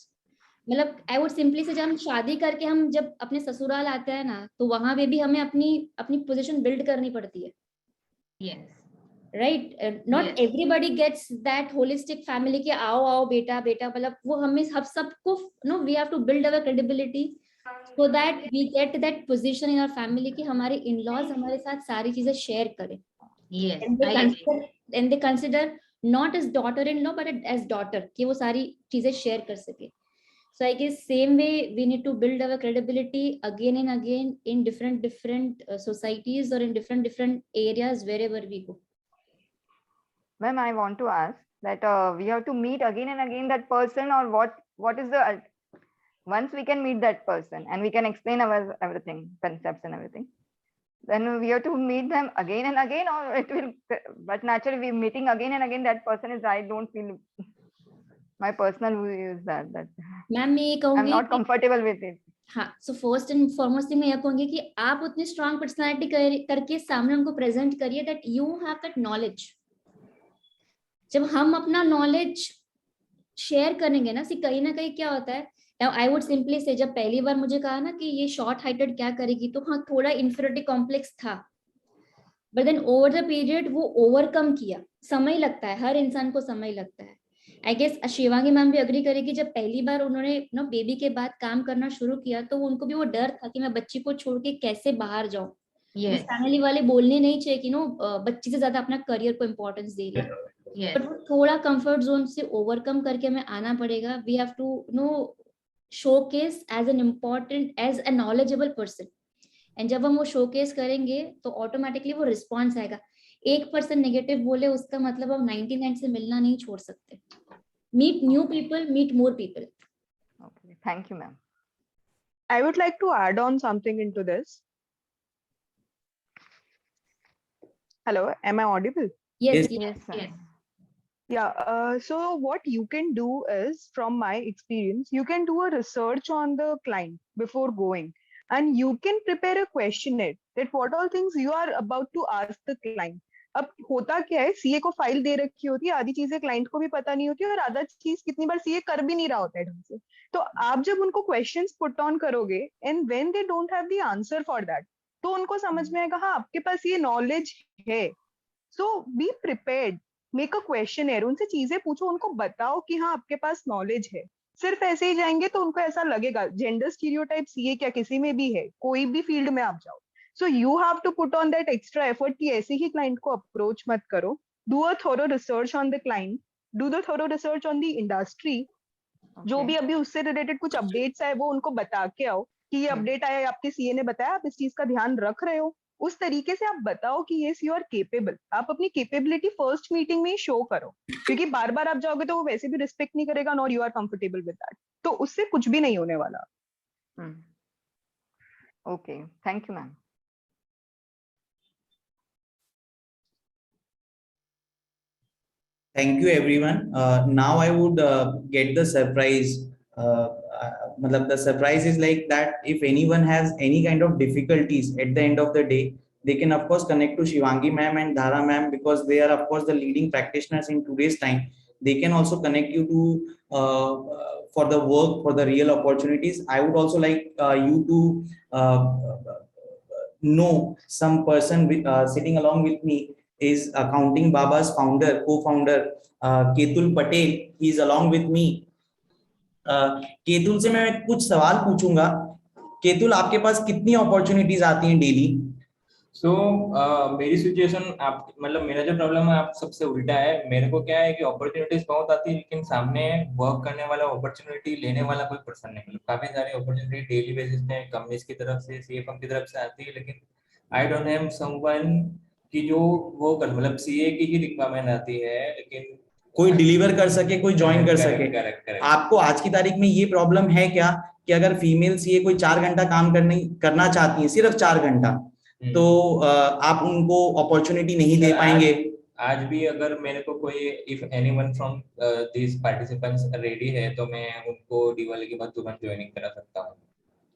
मतलब I would simply say जब हम शादी करके हम जब अपने ससुराल आते हैं ना, तो वहां पे भी हमें अपनी अपनी पोजीशन बिल्ड करनी पड़ती है. Yes. Right. Not Yes. Everybody gets that holistic family के आओ आओ बेटा बेटा, मतलब वो हमें हम सबको no we have to build our credibility so that we get that position in our family कि हमारे इन-लॉज हमारे साथ सारी चीजें शेयर करें. Yes. And I agree. they consider not as daughter-in-law but as daughter कि वो सारी चीजें शेयर कर सके. So I guess same way we need to build our credibility again and again in different societies or in different areas wherever we go. Ma'am, I want to ask that we have to meet again and again that person, or what is the once we can meet that person and we can explain our everything, concepts and everything, then we have to meet them again and again, or it will, but naturally we meeting again and again that person is, I don't feel, my personal view is that ma'am मैं ये I'm कहूंगी not comfortable with it. हाँ, so first and foremost thing मैं ये कहूंगी कि आप उतनी स्ट्रांग पर्सनालिटी करके सामने उनको प्रेजेंट करिए that you have that knowledge. जब हम अपना नॉलेज शेयर करेंगे ना, कहीं ना कहीं क्या होता है, आई वुड सिंपली से जब पहली बार मुझे कहा ना कि ये शॉर्ट हाइटेड क्या करेगी, तो हाँ थोड़ा इंफीरियरिटी कॉम्प्लेक्स था, but then over the period वो ओवरकम किया. समय लगता है, हर इंसान को समय लगता है. आई गेस शिवांगी मैम भी अग्री करेगी, जब पहली बार उन्होंने नो बेबी के बाद काम करना शुरू किया तो उनको भी वो डर था कि मैं बच्ची को छोड़ के कैसे बाहर जाऊं. Yes. फैमिली वाले बोलने नहीं चाहिए कि नो बच्ची से ज्यादा अपना करियर को इम्पोर्टेंस दे रही है. Yes. बट वो थोड़ा कंफर्ट जोन से ओवरकम करके हमें आना पड़ेगा. We have to know showcase as an important as a knowledgeable person, and जब हम वो शोकेस करेंगे तो ऑटोमेटिकली वो रिस्पॉन्स आएगा. एक पर्सन नेगेटिव बोले उसका मतलब हम 99 से मिलना नहीं छोड़ सकते. Meet new people, meet more people. Okay, thank you, ma'am. I would like to add on something into this. Hello, am I audible? Yes, Yes. Yes, ma'am. Yes. Yeah, so what you can do is, from my experience, you can do a research on the client before going, and you can prepare a questionnaire that what all things you are about to ask the client. अब होता क्या है, CA को file दे रखी होती है, आधी चीजें क्लाइंट को भी पता नहीं होती और आधा चीज कितनी बार सीए कर भी नहीं रहा होता है ढंग से. तो आप जब उनको क्वेश्चंस पुट ऑन करोगे and when they don't have the answer for that, तो उनको समझ में आएगा हाँ आपके पास ये नॉलेज है. So be prepared, make a questioner, उनसे चीजें पूछो, उनको बताओ कि हाँ आपके पास नॉलेज है. सिर्फ ऐसे ही जाएंगे तो उनको ऐसा लगेगा जेंडर स्टीरियोटाइप सीए क्या किसी में भी है, कोई भी फील्ड में आप जाओ. So you have to put on that extra effort कि ऐसे ही क्लाइंट को अप्रोच मत करो. Do a thorough research on the client, do the thorough research on the industry. जो Okay. भी अभी उससे रिलेटेड कुछ अपडेट्स आए वो उनको बता के आओ कि ये अपडेट आया है, आपके सीए ने बताया, आप इस चीज का ध्यान रख रहे हो. उस तरीके से आप बताओ कि यस यू आर केपेबल. आप अपनी केपेबिलिटी फर्स्ट मीटिंग में ही शो करो, क्योंकि बार बार आप जाओगे तो वो वैसे भी रिस्पेक्ट नहीं करेगा, nor you are comfortable with that. तो उससे कुछ भी नहीं होने वाला. Okay, thank you, ma'am. Thank you, everyone. Now I would get the surprise. Matlab the surprise is like that. If anyone has any kind of difficulties at the end of the day, they can of course connect to Shivangi ma'am and Dhara ma'am, because they are of course the leading practitioners in today's time. They can also connect you to for the work, for the real opportunities. I would also like you to know some person with, sitting along with me is Accounting Baba's founder, co-founder, Ketul Patel. He is along with me. Ketul से मैं कुछ सवाल पूछूंगा. केतुल, आपके पास कितनी opportunities आती हैं daily? सो मेरी सिचुएशन आप मतलब मेरा जो प्रॉब्लम है आप सबसे उल्टा है. मेरे को क्या है कि अपॉर्चुनिटीज बहुत आती है, लेकिन सामने वर्क करने वाला, अपॉर्चुनिटी लेने वाला कोई पर्सन नहीं. मतलब काफी सारी अपॉर्चुनिटी डेली बेसिस पे कंपनीज की तरफ से, सीए फर्म की तरफ से आती है, लेकिन आई डोंट हैव समवन कि जो वो कर, मतलब सीए की ही रिक्वायरमेंट आती है, लेकिन कोई डिलीवर कर सके, कोई ज्वाइन कर सके. करेक्ट. आपको आज की तारीख में ये प्रॉब्लम है क्या कि अगर फीमेल सीए कोई 4 घंटा काम करना चाहती है, सिर्फ 4 घंटा, तो आप उनको अपॉर्चुनिटी नहीं दे पाएंगे? आज भी अगर मेरे को कोई if anyone from this participants ready है तो मैं उनको दिवाली के बाद तुरंत ज्वाइनिंग करा सकता हूँ।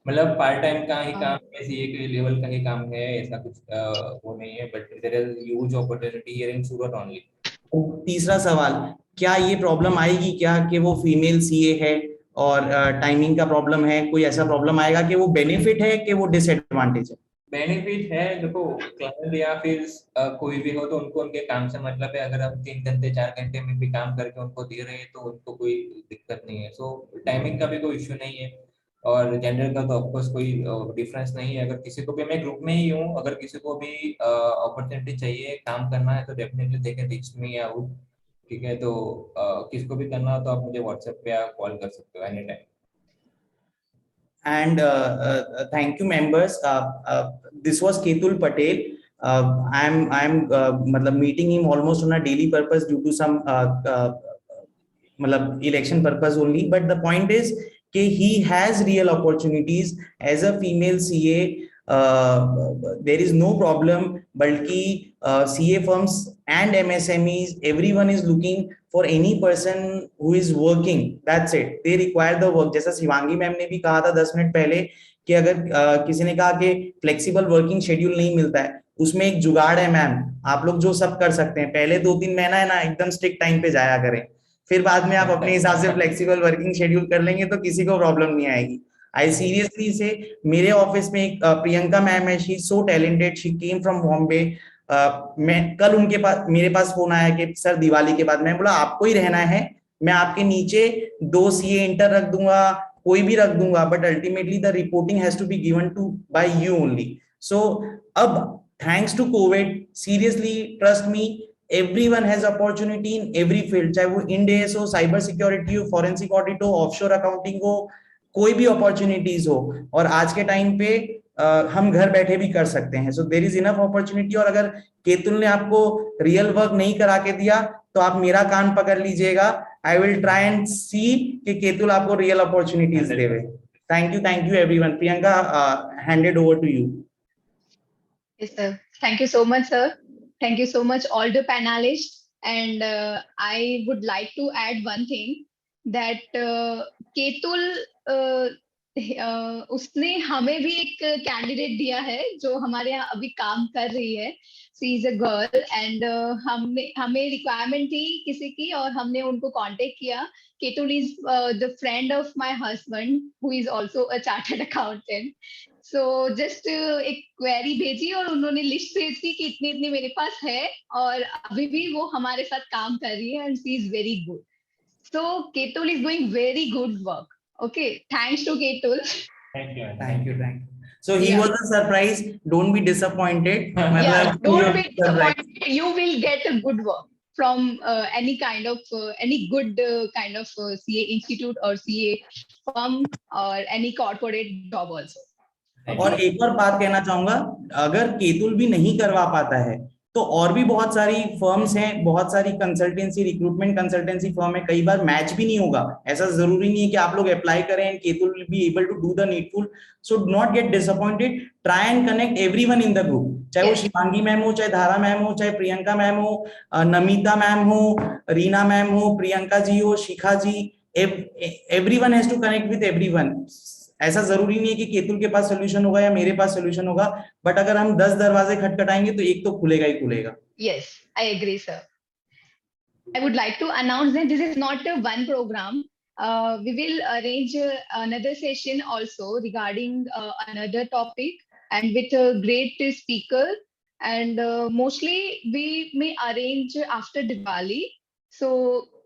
मतलब पार्ट टाइम का ही काम है, सीए के लेवल का ही काम है, ऐसा कुछ वो नहीं है, but there is huge opportunity here in Surat only. तीसरा सवाल, क्या ये प्रॉब्लम आएगी क्या कि वो फीमेल सीए है और टाइमिंग का प्रॉब्लम है? कोई ऐसा प्रॉब्लम आएगा कि वो बेनिफिट है कि वो डिसएडवांटेज है? बेनिफिट है, देखो क्लाइंट या फिर कोई भी हो तो उनको उनके काम से मतलब है। अगर हम 3 घंटे 4 घंटे में भी काम करके उनको दे रहे हैं तो उनको कोई दिक्कत नहीं है। सो टाइमिंग का भी कोई इश्यू नहीं है और जेंडर का तो ऑफकोर्स कोई डिफरेंस नहीं है। अगर किसी को भी, मैं ग्रुप में ही हूँ, अगर किसी को भी अपॉर्चुनिटी चाहिए काम करना है तो definitely they can reach me out. ठीक है, तो किसको भी करना हो तो आप मुझे व्हाट्सएप पे कॉल कर सकते हो any time. And thank you members. This was Ketul Patel. I'm मतलब meeting him almost on a daily purpose due to some मतलब election purpose only. But the point is कि he has real opportunities as a female CA. There is no problem. बल्कि CA firms and MSMEs, everyone is looking for any person who is working. That's it. They require the work. जैसा Shivangi ma'am ने भी कहा था 10 minute पहले कि अगर किसी ने कहा कि फ्लेक्सिबल वर्किंग शेड्यूल नहीं मिलता है, उसमें एक जुगाड़ है मैम। आप लोग जो सब कर सकते हैं, पहले 2-3 महीना है ना एकदम स्ट्रिक्ट टाइम पे जाया करें, फिर बाद में आप अपने हिसाब से फ्लेक्सिबल वर्किंग शेड्यूल कर लेंगे तो किसी को प्रॉब्लम नहीं आएगी। आई सीरियसली से, मेरे ऑफिस में एक प्रियंका मैम है, she is so talented, she came from Bombay. मैं कल उनके पास, मेरे पास फोन आया कि सर दिवाली के बाद, मैं बोला आपको ही रहना है, मैं आपके नीचे 2 सीए इंटर रख दूंगा, कोई भी रख दूंगा, but ultimately the reporting has to be given to by you only. So अब thanks to Covid, seriously trust me, everyone has opportunity in every field, चाहे वो इंडेस हो, साइबर सिक्योरिटी हो, फॉरेंसिक ऑडिट हो, ऑफशोर अकाउंटिंग हो, कोई भी opportunities हो। और आज के टाइम पे हम घर बैठे भी कर सकते हैं। So there is enough opportunity. और अगर केतुल ने आपको रियल वर्क नहीं करा के दिया तो आप मेरा कान पकड़ लीजिएगा, I will try and see कि केतुल आपको रियल अपॉर्चुनिटीज देवे। Thank you everyone. Priyanka, handed over to you. Yes, sir. Thank you so much, sir. Thank you so much, all the panelists. And I would like to add one thing that Ketul, उसने हमें भी एक candidate दिया है जो हमारे यहाँ अभी काम कर रही है। She is a girl and हमें रिक्वायरमेंट थी किसी की और हमने उनको कांटेक्ट किया। Ketul is the friend of my husband who is also a chartered accountant. So just एक क्वेरी भेजी और उन्होंने लिस्ट भेज दी कि इतनी इतनी मेरे पास है और अभी भी वो हमारे साथ काम कर रही है and she is very good. So Ketul is doing very good work. Okay, thanks to Ketul. Thank you. So he was a surprise. Don't be disappointed. मतलब Don't be disappointed. You will get a good work from any kind of any good kind of CA institute or CA firm or any corporate job also. और एक और बात कहना चाहूंगा, अगर केतुल भी नहीं करवा पाता है तो और भी बहुत सारी फर्म्स हैं, बहुत सारी कंसल्टेंसी, रिक्रूटमेंट कंसल्टेंसी फर्म है, कई बार मैच भी नहीं होगा। ऐसा जरूरी नहीं है कि आप लोग अप्लाई करें and Ketul will be able to do the needful. So do not get disappointed, try and connect everyone in the group, चाहे वो शिवांगी मैम हो, चाहे धारा मैम हो, चाहे प्रियंका मैम हो, नमिता मैम हो, रीना मैम हो, प्रियंका जी हो, Shikha ji, everyone has to connect with everyone. ऐसा जरूरी नहीं है कि केतुल के पास सोल्यूशन होगा या मेरे पास सोल्यूशन होगा, बट अगर हम 10 दरवाजे खटखटाएंगे तो एक तो खुलेगा ही खुलेगा। Yes, I agree, sir. I would like to announce that this is not a one program. We will arrange another session also regarding another topic and with a great speaker. And mostly we may arrange after Diwali. So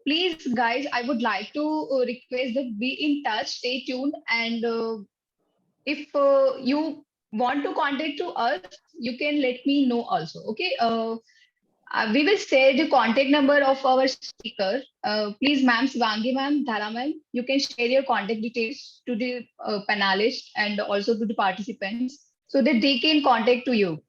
please, guys, I would like to request that be in touch, stay tuned, and if you want to contact to us, you can let me know also. Okay. We will share the contact number of our speaker. Please, ma'am, Shivangi ma'am, Dhara ma'am, you can share your contact details to the panelists and also to the participants so that they can contact to you.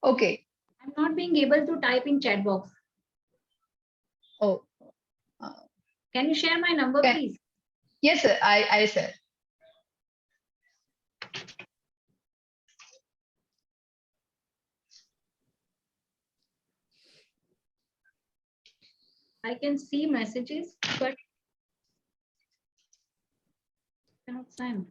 Okay. I'm not being able to type in chat box. Oh, Can you share my number, Can- please? Yes, sir. I sir. I can see messages, but cannot send.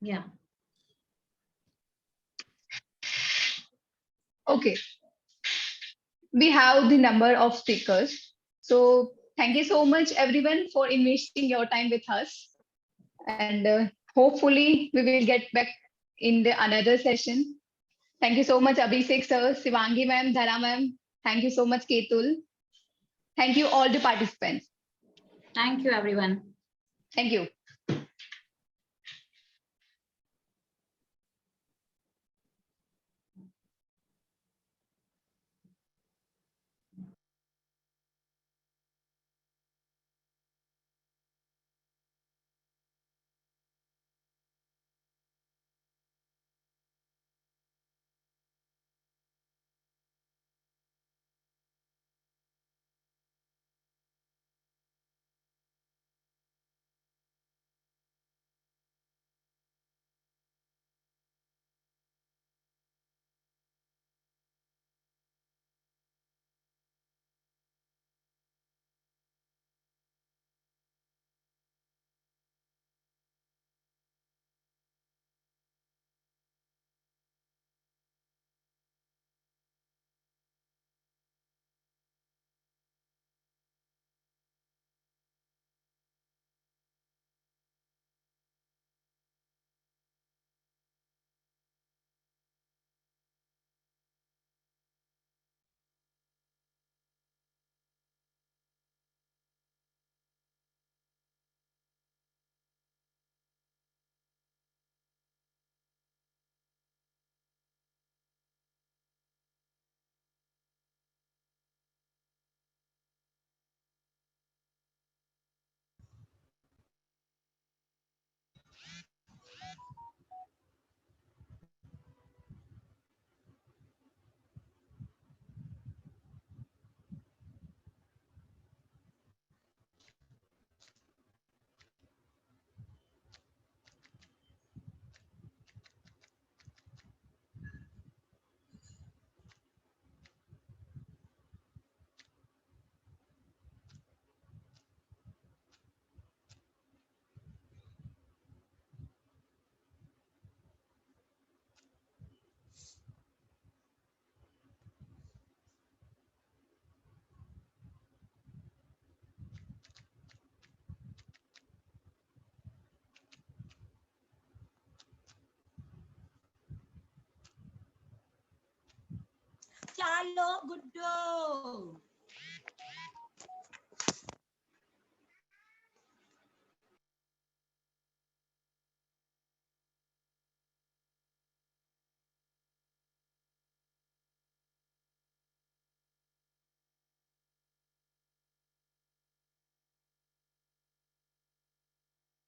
Yeah. Okay. We have the number of speakers. So thank you so much, everyone, for investing your time with us. And hopefully we will get back in the another session. Thank you so much, Abhishek sir, Shivangi ma'am, Dhara ma'am. Thank you so much, Ketul. Thank you all the participants. Thank you, everyone. Thank you. Chalo, good.